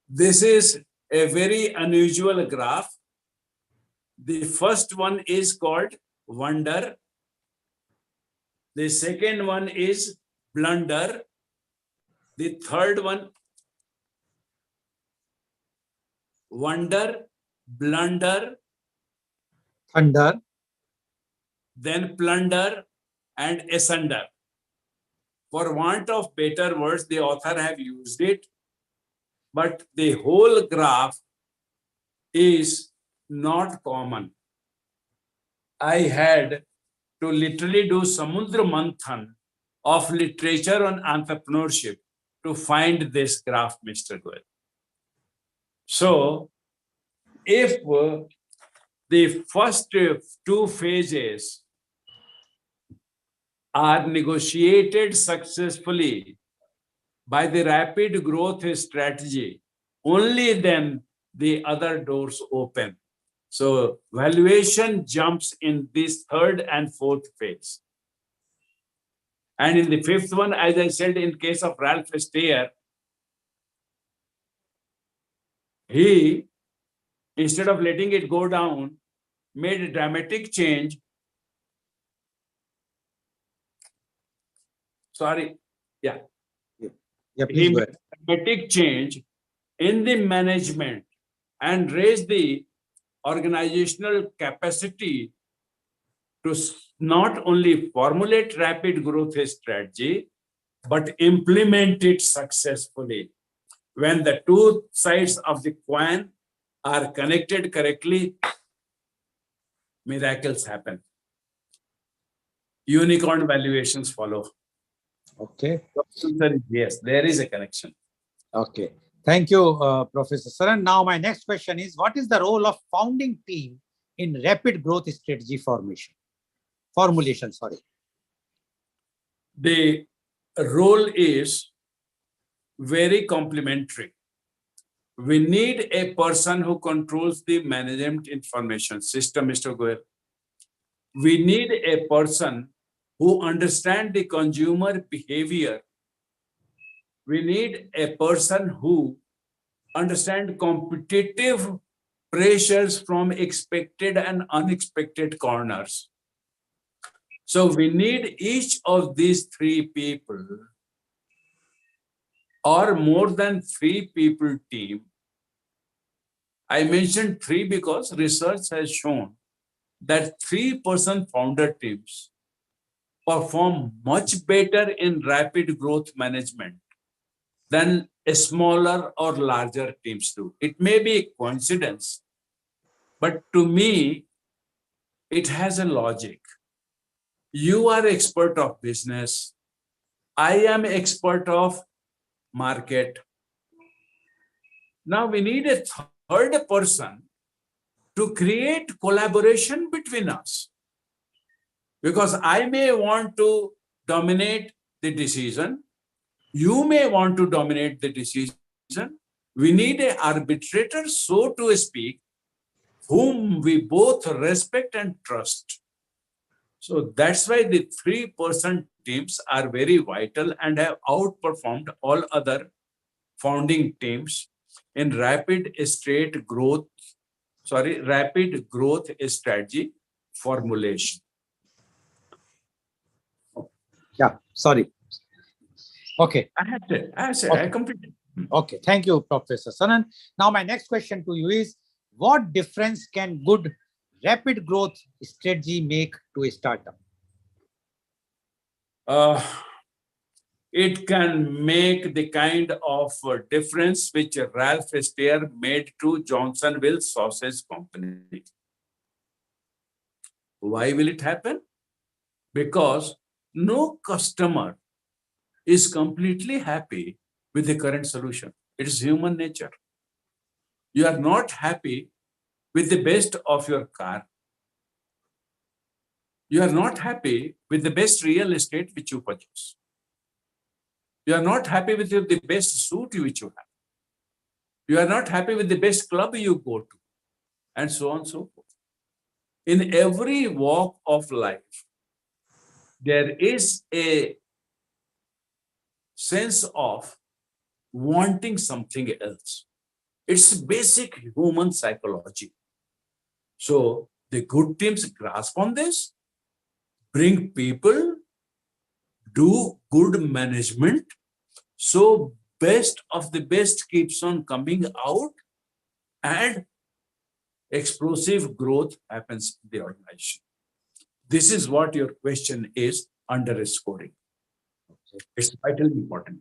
This is a very unusual graph. The first one is called wonder. The second one is blunder. The third one, wonder, blunder, Thunder. then plunder and asunder. For want of better words, the author have used it, but the whole graph is not common. I had to literally do Samudra Manthan of literature on entrepreneurship to find this graph, Mr. Goel. So, if the first two phases are negotiated successfully by the rapid growth strategy, only then the other doors open. So valuation jumps in this third and fourth phase. And in the fifth one, as I said, in case of Ralph Steyer, he, instead of letting it go down, made a dramatic change. Sorry, yeah. Yeah, He please go made ahead. a dramatic change in the management and raised the organizational capacity to not only formulate rapid growth strategy, but implement it successfully. When the two sides of the coin are connected correctly, miracles happen. Unicorn valuations follow. Okay. Yes, there is a connection. Okay. Thank you, Professor Saran. Now, my next question is, what is the role of founding team in rapid growth strategy formulation? Sorry. The role is very complementary. We need a person who controls the management information system, Mr. Goel. We need a person who understands the consumer behavior. We need a person who understand competitive pressures from expected and unexpected corners. So we need each of these three people or more than three people team. I mentioned three because research has shown that 3-person founder teams perform much better in rapid growth management than a smaller or larger teams do. It may be a coincidence, but to me, it has a logic. You are expert of business. I am expert of market. Now we need a third person to create collaboration between us. Because I may want to dominate the decision. You may want to dominate the decision. We need an arbitrator, so to speak, whom we both respect and trust. So that's why the 3-person teams are very vital and have outperformed all other founding teams in rapid growth strategy formulation. Yeah, sorry. Okay. I completed. Okay, thank you, Professor Sanan. Now, my next question to you is, what difference can good rapid growth strategy make to a startup? It can make the kind of difference which Ralph Estaire made to Johnsonville Sausage Company. Why will it happen? Because no customer is completely happy with the current solution. It is human nature. You are not happy with the best of your car. You are not happy with the best real estate which you purchase. You are not happy with the best suit which you have. You are not happy with the best club you go to, and so on and so forth. In every walk of life, there is a sense of wanting something else. It's basic human psychology. So the good teams grasp on this, bring people, do good management. So best of the best keeps on coming out and explosive growth happens in the organization. This is what your question is underscoring. It's vitally important.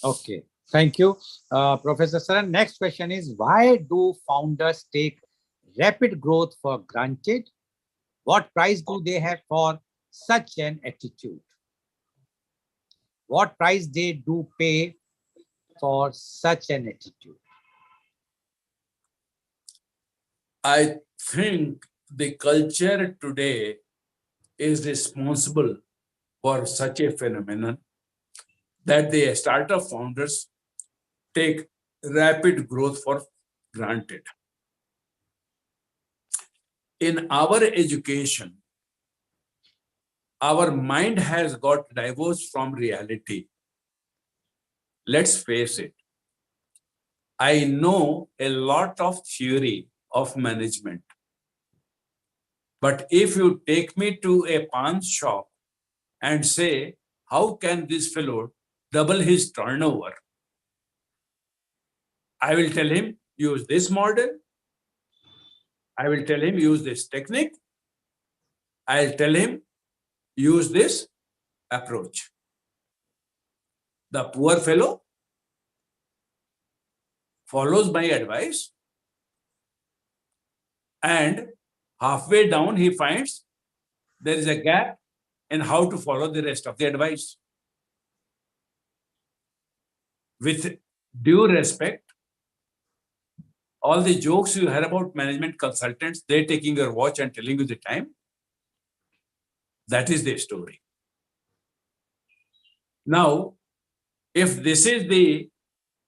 Okay, thank you, Professor Saran. Next question is, why do founders take rapid growth for granted? What price do they have for such an attitude? What price they do pay for such an attitude? I think the culture today is responsible for such a phenomenon that the startup founders take rapid growth for granted. In our education, our mind has got divorced from reality. Let's face it. I know a lot of theory of management. But if you take me to a pawn shop and say, how can this fellow double his turnover? I will tell him, use this model. I will tell him, use this technique. I'll tell him, use this approach. The poor fellow follows my advice, and halfway down he finds there is a gap in how to follow the rest of the advice. With due respect, all the jokes you hear about management consultants, they're taking your watch and telling you the time. That is the story. Now, if this is the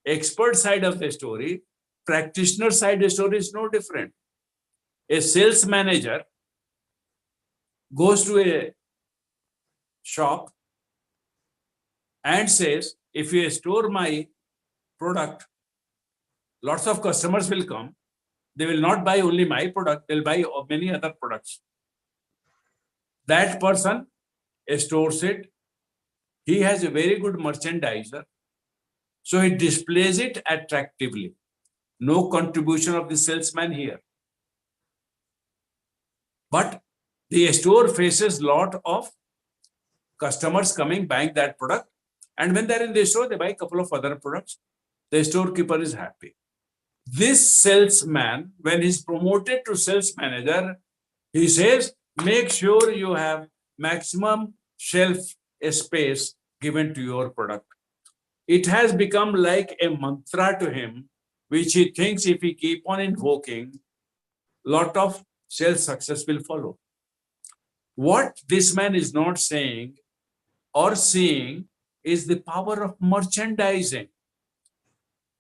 expert side of the story, practitioner side of the story is no different. A sales manager goes to a shop and says, if you store my product Lots of customers will come. They will not buy only my product, they'll buy many other products. That person stores it. He has a very good merchandiser. So he displays it attractively. No contribution of the salesman here. But the store faces lot of customers coming, buying that product. And when they're in the store, they buy a couple of other products. The storekeeper is happy. This salesman, when he's promoted to sales manager, he says, make sure you have maximum shelf space given to your product. It has become like a mantra to him, which he thinks if he keep on invoking, lot of sales success will follow. What this man is not saying or seeing is the power of merchandising.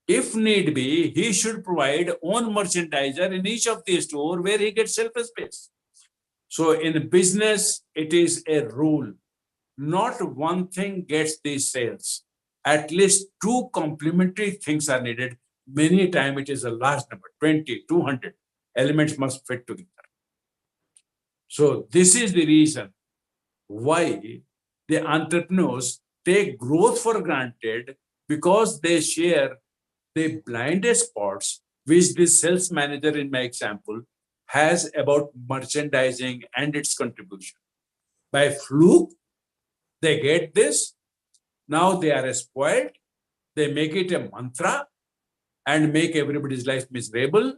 If need be, he should provide own merchandiser in each of the store where he gets shelf space. So in business, it is a rule. Not one thing gets these sales. At least two complementary things are needed. Many times it is a large number, 20, 200 elements must fit together. So this is the reason why the entrepreneurs take growth for granted, because they share the blind spots which this sales manager in my example has about merchandising and its contribution. By fluke, they get this. Now they are spoiled. They make it a mantra and make everybody's life miserable.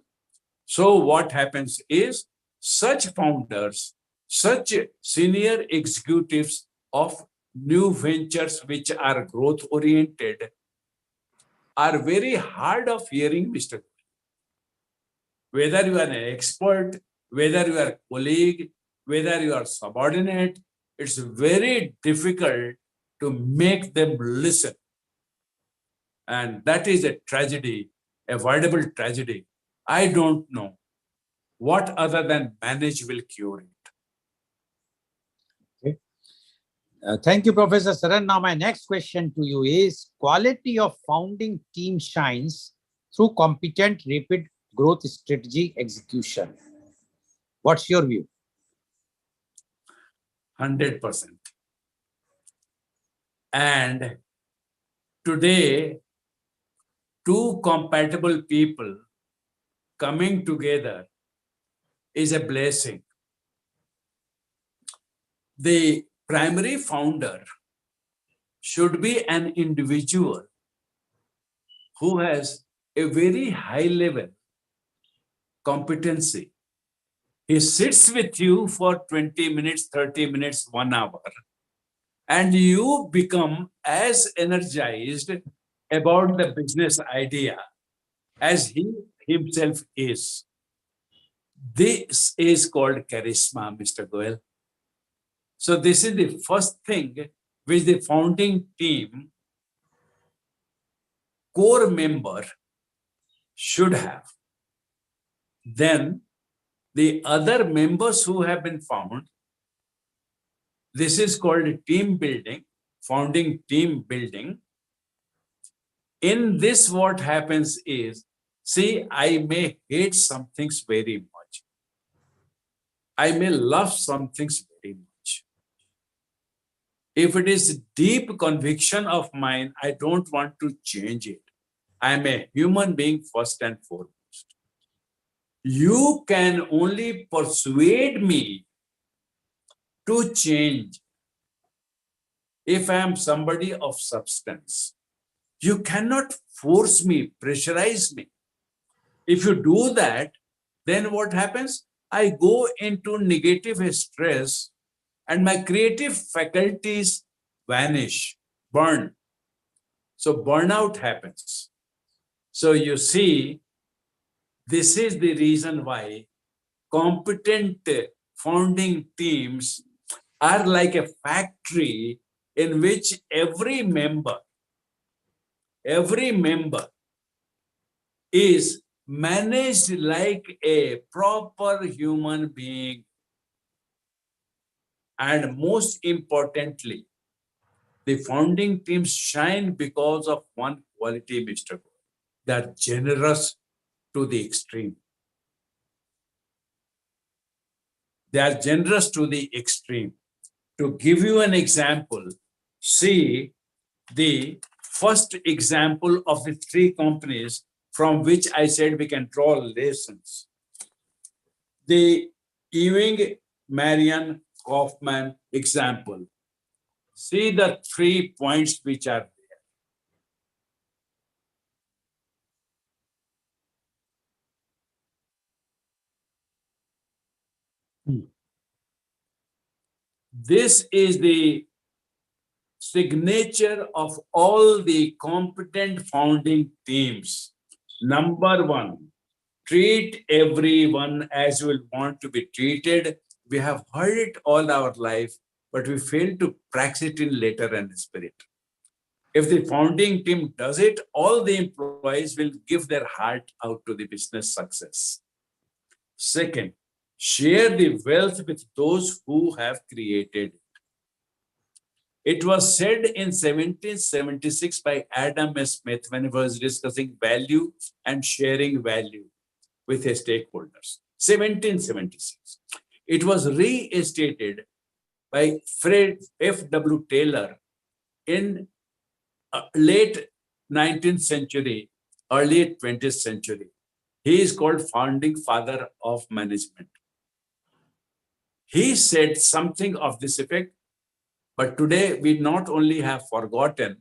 So what happens is such founders, such senior executives of new ventures which are growth oriented are very hard of hearing, Mr. Whether you are an expert, whether you are a colleague, whether you are subordinate, it's very difficult to make them listen. And that is a tragedy, a avoidable tragedy. I don't know what other than manage will cure it. Thank you, Professor Saran. Now, my next question to you is, quality of founding team shines through competent, rapid growth strategy execution. What's your view? 100%. And today, two compatible people coming together is a blessing. The primary founder should be an individual who has a very high level competency. He sits with you for 20 minutes, 30 minutes, 1 hour, and you become as energized about the business idea as he himself is. This is called charisma, Mr. Goel. So this is the first thing which the founding team core member should have. Then the other members who have been found, this is called team building, founding team building. In this, what happens is, see, I may hate some things very much. I may love some things very much. If it is deep conviction of mine, I don't want to change it. I am a human being first and foremost. You can only persuade me to change if I am somebody of substance. You cannot force me, pressurize me. If you do that, then what happens? I go into negative stress and my creative faculties vanish, burn. So burnout happens. So you see, this is the reason why competent founding teams are like a factory in which every member is managed like a proper human being. And most importantly, the founding teams shine because of one quality, Mr. Goel. They are generous to the extreme. They are generous to the extreme. To give you an example, see the first example of the three companies from which I said we can draw lessons. The Ewing, Marion, Kaufman example. See the 3 points which are there. This is the signature of all the competent founding teams. Number one, treat everyone as you will want to be treated. We have heard it all our life, but we fail to practice it in letter and spirit. If the founding team does it, all the employees will give their heart out to the business success. Second, share the wealth with those who have created. It was said in 1776 by Adam S. Smith when he was discussing value and sharing value with his stakeholders. 1776. It was restated by Fred F.W. Taylor in late 19th century, early 20th century. He is called founding father of management. He said something of this effect, but today we not only have forgotten,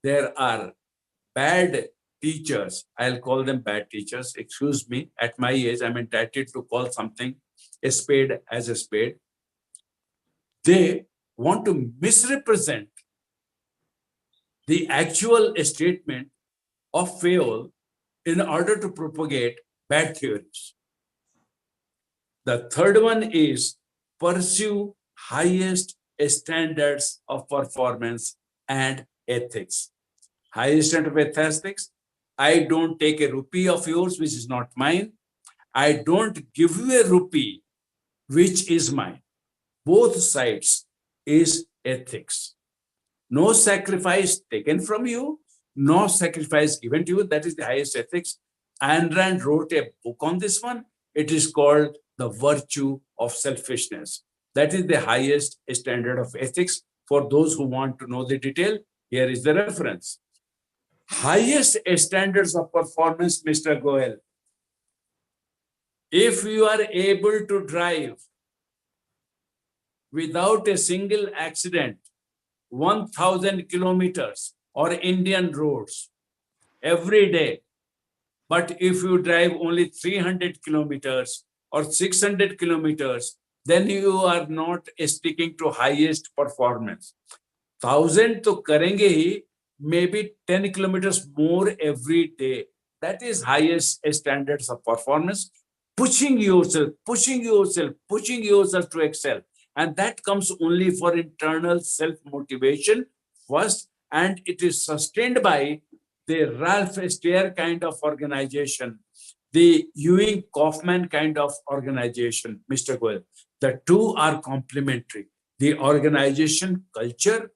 there are bad teachers. I'll call them bad teachers. Excuse me. At my age, I'm entitled to call something a spade as a spade. They want to misrepresent the actual statement of Fayol in order to propagate bad theories. The third one is pursue highest standards of performance and ethics. Highest standard of ethics. I don't take a rupee of yours, which is not mine. I don't give you a rupee, which is mine. Both sides is ethics. No sacrifice taken from you, no sacrifice given to you. That is the highest ethics. Ayn Rand wrote a book on this one. It is called The Virtue of Selfishness. That is the highest standard of ethics. For those who want to know the detail, here is the reference. Highest standards of performance, Mr. Goel. If you are able to drive without a single accident 1,000 kilometers or Indian roads every day, but if you drive only 300 kilometers or 600 kilometers, then you are not sticking to highest performance. 1,000 to karenge hi, maybe 10 kilometers more every day. That is highest standards of performance. Pushing yourself, pushing yourself, pushing yourself to excel. And that comes only for internal self-motivation first, and it is sustained by the Ralph Steer kind of organization, the Ewing Kaufman kind of organization, Mr. Goel. The two are complementary. The organization culture,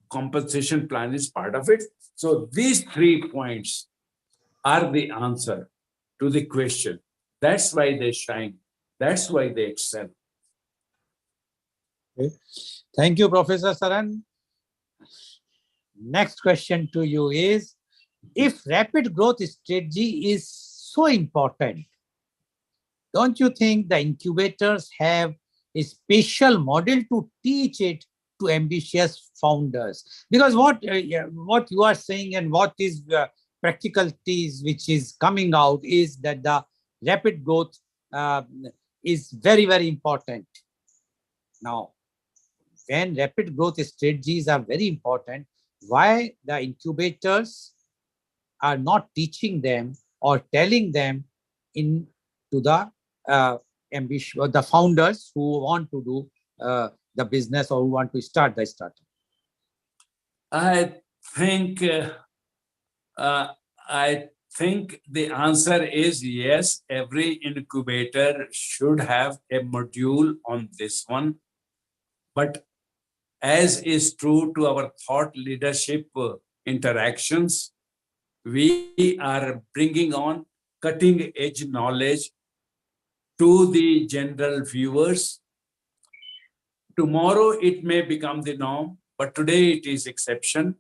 compensation plan is part of it. So these 3 points are the answer to the question. That's why they shine. That's why they excel. Okay. Thank you, Professor Saran. Next question to you is, if rapid growth strategy is so important, don't you think the incubators have a special model to teach it to ambitious founders? Because what you are saying and what is practicalities which is coming out is that the rapid growth is very, very important. Now, when rapid growth strategies are very important, why the incubators are not teaching them or telling them in to the ambition, the founders who want to do the business or who want to start the startup? I think the answer is yes. Every incubator should have a module on this one. But as is true to our thought leadership interactions, We are bringing on cutting edge knowledge to the general viewers. Tomorrow it may become the norm, but today it is exception.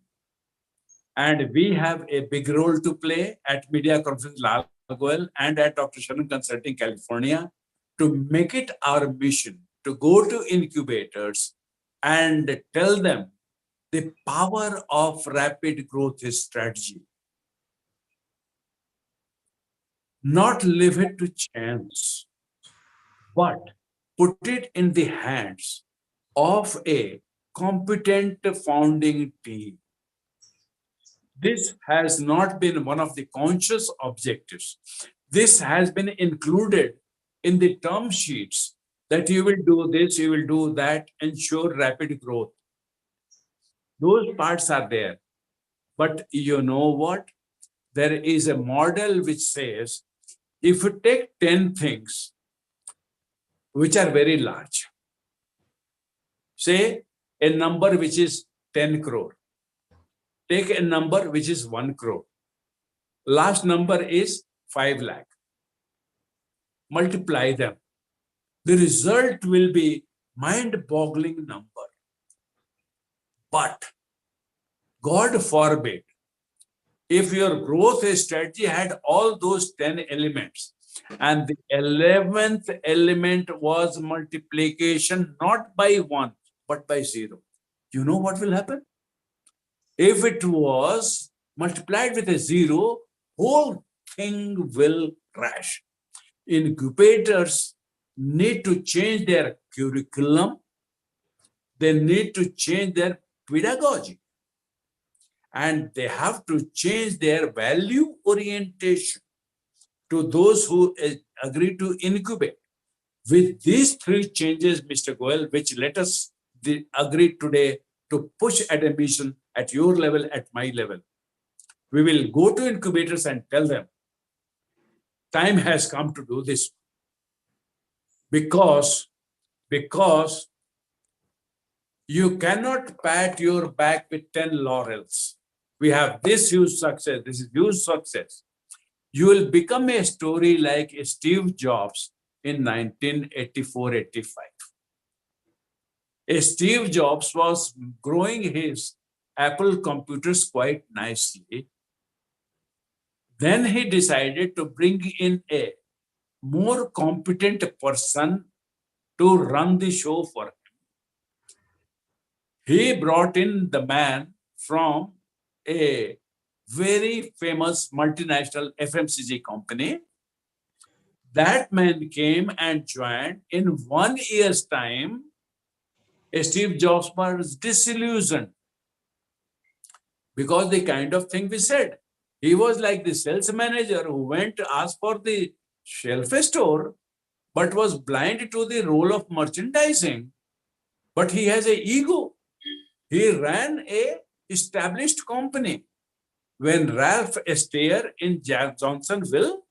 And we have a big role to play at Media Conference Lal Goel and at Dr. Sharan Consulting, California, to make it our mission to go to incubators and tell them the power of rapid growth strategy. Not leave it to chance, but put it in the hands of a competent founding team. This has not been one of the conscious objectives. This has been included in the term sheets that you will do this, you will do that, ensure rapid growth. Those parts are there. But you know what? There is a model which says if you take 10 things which are very large, say a number which is 10 crore, take a number which is 1 crore, last number is 5 lakh, multiply them. The result will be mind-boggling number. But God forbid, if your growth strategy had all those 10 elements and the 11th element was multiplication not by 1 but by 0, you know what will happen? If it was multiplied with a 0, whole thing will crash. Incubators need to change their curriculum. They need to change their pedagogy. And they have to change their value orientation to those who agree to incubate. With these 3 changes, Mr. Goel, which let us agree today to push at a mission at your level, at my level, we will go to incubators and tell them, time has come to do this. Because you cannot pat your back with 10 laurels. We have this huge success, this is huge success. You will become a story like Steve Jobs in 1984-85. Steve Jobs was growing his Apple computers quite nicely. Then he decided to bring in a more competent person to run the show for him. He brought in the man from a very famous multinational FMCG company. That man came and joined. In 1 year's time, Steve Jobs was disillusioned because the kind of thing we said. He was like the sales manager who went to ask for the shelf store, but was blind to the role of merchandising. But he has an ego. He ran a established company. When Ralph Estair in Johnsonville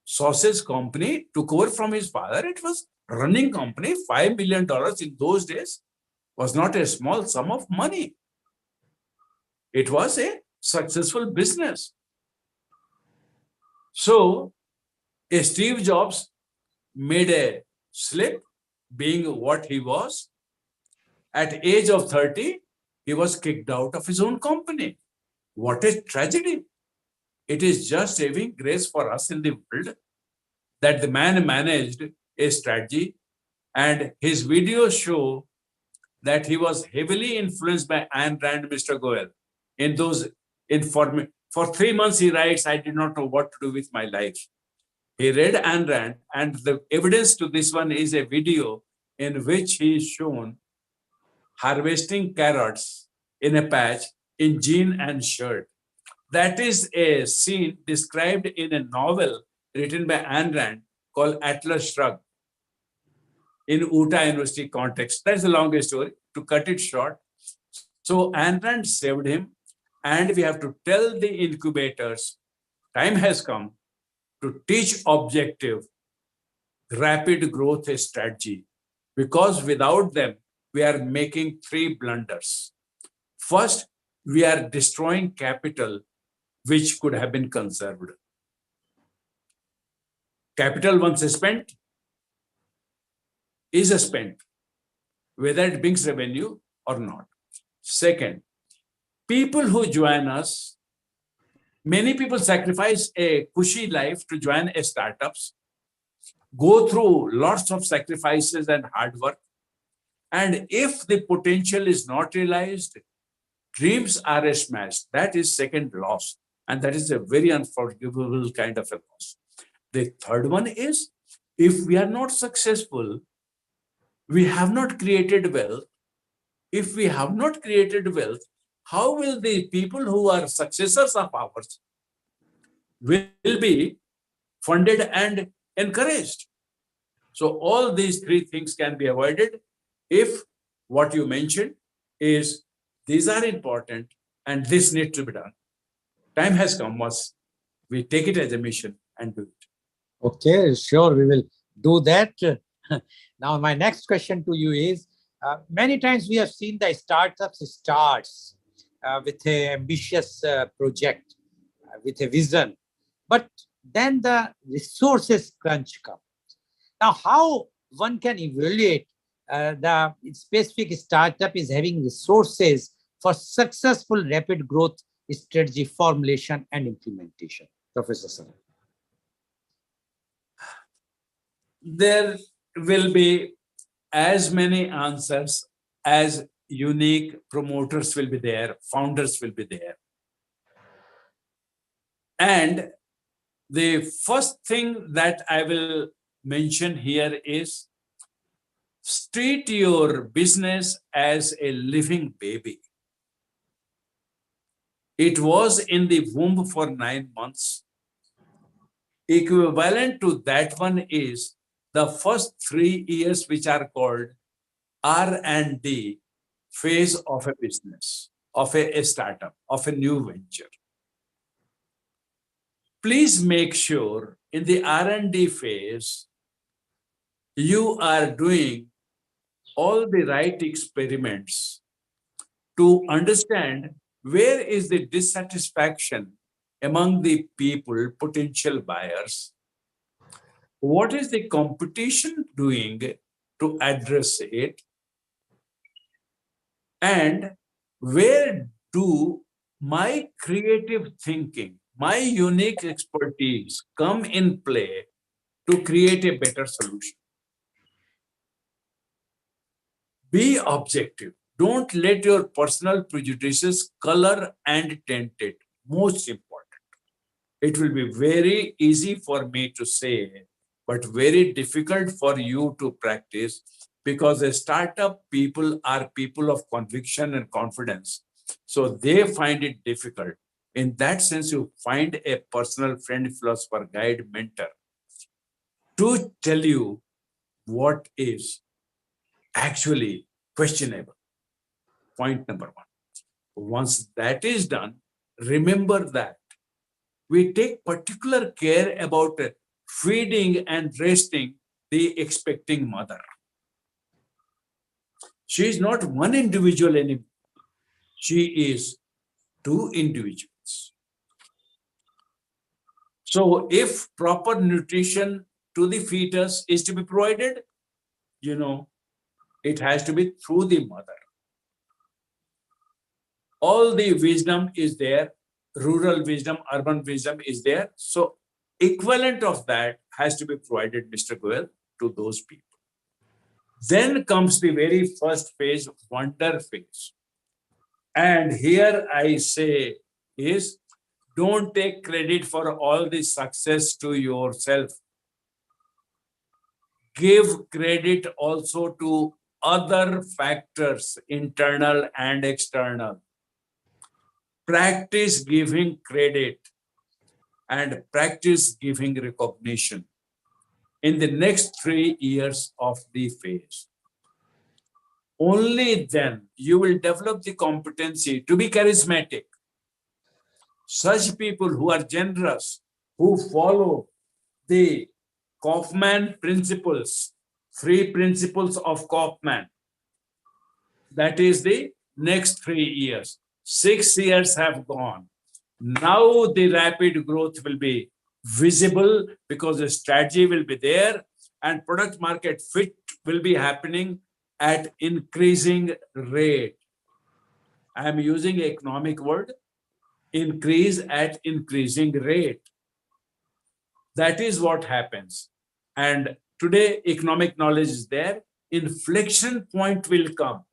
sausage company took over from his father, it was running company. $5 million in those days was not a small sum of money. It was a successful business. So Steve Jobs made a slip, being what he was. At age of 30, he was kicked out of his own company. What a tragedy. It is just saving grace for us in the world that the man managed a strategy, and his videos show that he was heavily influenced by Ayn Rand, Mr. Goel. In those for 3 months, he writes, I did not know what to do with my life. He read Ayn Rand, and the evidence to this one is a video in which he is shown harvesting carrots in a patch in jean and shirt. That is a scene described in a novel written by Ayn Rand called Atlas Shrugged in Utah University context. That's a long story. To cut it short, so Ayn Rand saved him, and we have to tell the incubators, time has come to teach objective, rapid growth strategy, because without them, we are making 3 blunders. First, we are destroying capital which could have been conserved. Capital once spent is spent, whether it brings revenue or not. Second, people who join us, many people sacrifice a cushy life to join a startups, go through lots of sacrifices and hard work. And if the potential is not realized, dreams are smashed. That is second loss. And that is a very unforgivable kind of a loss. The third one is, if we are not successful, we have not created wealth. If we have not created wealth, how will the people who are successors of ours will be funded and encouraged? So all these three things can be avoided if what you mentioned is these are important and this needs to be done. Time has come, once we take it as a mission and do it. Okay, sure, we will do that. Now, my next question to you is, many times we have seen the startups starts with an ambitious project, with a vision, but then the resources crunch comes. Now, how one can evaluate the specific startup is having resources for successful rapid growth strategy formulation and implementation? Professor Saran. There will be as many answers as unique promoters will be there, founders will be there. And the first thing that I will mention here is treat your business as a living baby. It was in the womb for 9 months. Equivalent to that one is the first 3 years, which are called R&D phase of a business, of a startup, of a new venture. Please make sure in the R&D phase, you are doing all the right experiments to understand where is the dissatisfaction among the people, potential buyers. What is the competition doing to address it? And where do my creative thinking, my unique expertise come in play to create a better solution? Be objective. Don't let your personal prejudices color and taint it. Most important. It will be very easy for me to say, but very difficult for you to practice, because a startup people are people of conviction and confidence. So they find it difficult. In that sense, you find a personal friend, philosopher, guide, mentor to tell you what is actually questionable. Point number one. Once that is done, remember that we take particular care about feeding and resting the expecting mother. She is not one individual anymore. She is two individuals. So if proper nutrition to the fetus is to be provided, it has to be through the mother. All the wisdom is there, rural wisdom, urban wisdom is there. So equivalent of that has to be provided, Mr. Goel, to those people. Then comes the very first phase, wonder phase. And here I say is, don't take credit for all the success to yourself. Give credit also to other factors, internal and external. Practice giving credit and practice giving recognition in the next 3 years of the phase. Only then you will develop the competency to be charismatic. Such people who are generous, who follow the Kaufman principles, 3 principles of Kaufman, that is the next 3 years. 6 years have gone. Now the rapid growth will be visible because the strategy will be there and product market fit will be happening at increasing rate. I am using economic word, increase at increasing rate. That is what happens. And today economic knowledge is there. Inflection point will come.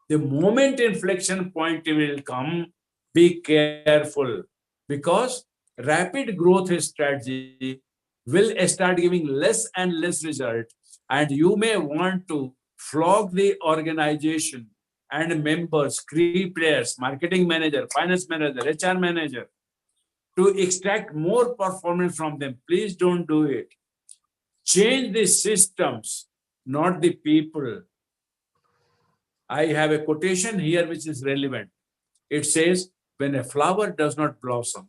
The moment inflection point will come, be careful because rapid growth strategy will start giving less and less result. And you may want to flog the organization and members, key players, marketing manager, finance manager, HR manager to extract more performance from them. Please don't do it. Change the systems, not the people. I have a quotation here which is relevant. It says, when a flower does not blossom,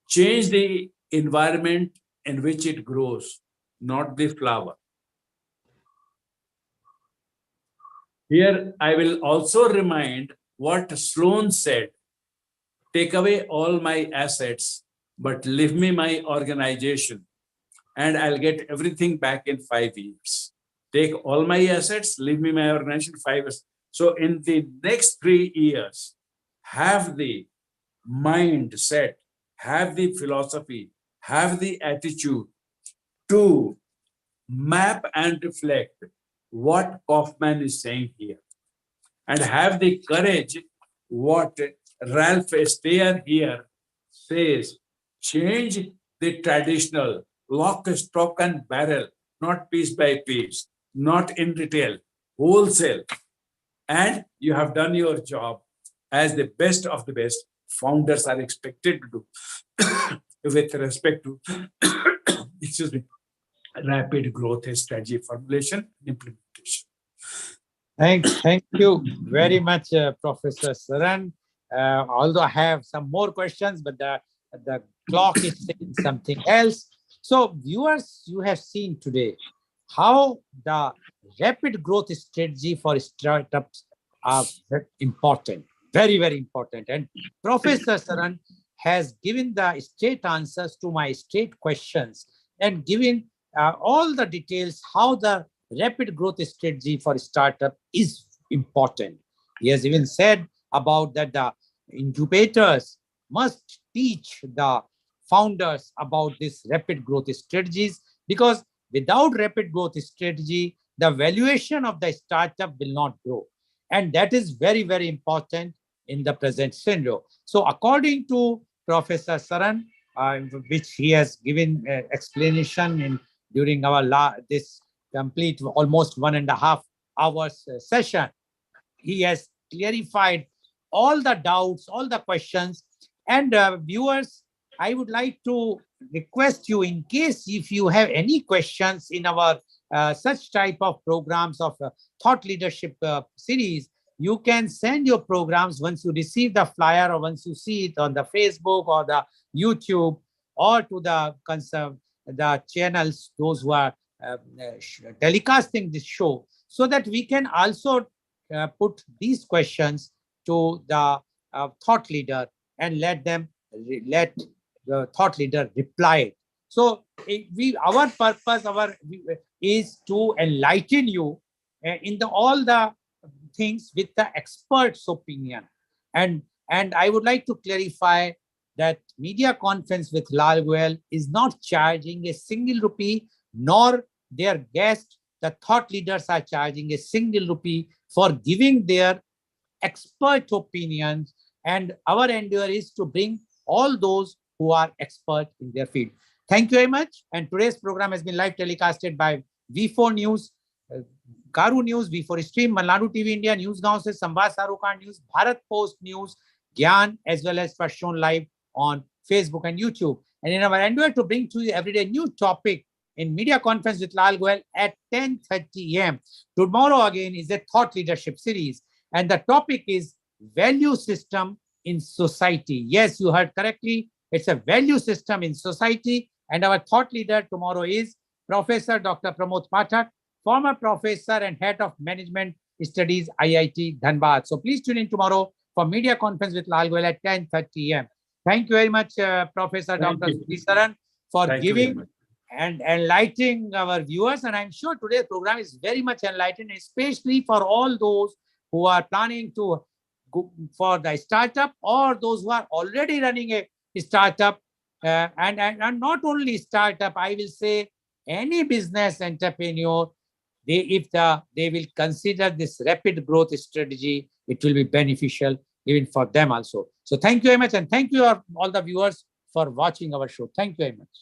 change the environment in which it grows, not the flower. Here, I will also remind what Sloan said, take away all my assets, but leave me my organization, and I'll get everything back in 5 years. Take all my assets, leave me my organization 5 years. So in the next 3 years, have the mindset, have the philosophy, have the attitude to map and reflect what Kaufman is saying here, and have the courage what Ralph Steyer here says, change the traditional lock, stock, and barrel, not piece by piece, not in retail, wholesale. And you have done your job as the best of the best founders are expected to do with respect to excuse me, rapid growth strategy formulation and implementation. Thank you very much, Professor Saran. Although I have some more questions, but the clock is saying something else. So, viewers, you have seen today how the rapid growth strategy for startups are important, very, very important. And Professor Saran has given the straight answers to my straight questions and given all the details how the rapid growth strategy for startup is important. He has even said about that the incubators must teach the founders about this rapid growth strategies, because without rapid growth strategy, the valuation of the startup will not grow. And that is very, very important in the present scenario. So according to Professor Saran, which he has given explanation in during our this complete almost 1.5 hours session, he has clarified all the doubts, all the questions. And viewers, I would like to request you, in case if you have any questions in our such type of programs of thought leadership series, you can send your programs once you receive the flyer or once you see it on the Facebook or the YouTube, or to the channels, those who are telecasting this show, so that we can also put these questions to the thought leader and let the thought leader reply. So our purpose is to enlighten you in all the things with the expert's opinion. And I would like to clarify that media conference with Lal Goel is not charging a single rupee, nor their guests, the thought leaders, are charging a single rupee for giving their expert opinions. And our endeavor is to bring all those who are expert in their field. Thank you very much. And today's program has been live telecasted by V4 News, Garu News, V4 Stream, Malnadu TV India, Newsgaon se Samvad Sarukan News, Bharat Post News, Gyan, as well as was shown live on Facebook and YouTube. And in our endeavor to bring to you every day new topic in media conference with Lal Goel at 10:30 a.m. Tomorrow again is a thought leadership series, and the topic is value system in society. Yes, you heard correctly. It's a value system in society. And our thought leader tomorrow is Professor Dr. Pramod Pathak, former professor and head of management studies, IIT Dhanbad. So please tune in tomorrow for media conference with Lal Goel at 10:30 a.m. Thank you very much, Professor Thank Dr. you. Sridharan, for Thank you very giving much. and enlightening our viewers. And I'm sure today's program is very much enlightening, especially for all those who are planning to go for the startup or those who are already running a startup. And not only startup, I will say any business entrepreneur, they will consider this rapid growth strategy, it will be beneficial even for them also. So thank you very much, and thank you all the viewers for watching our show. Thank you very much.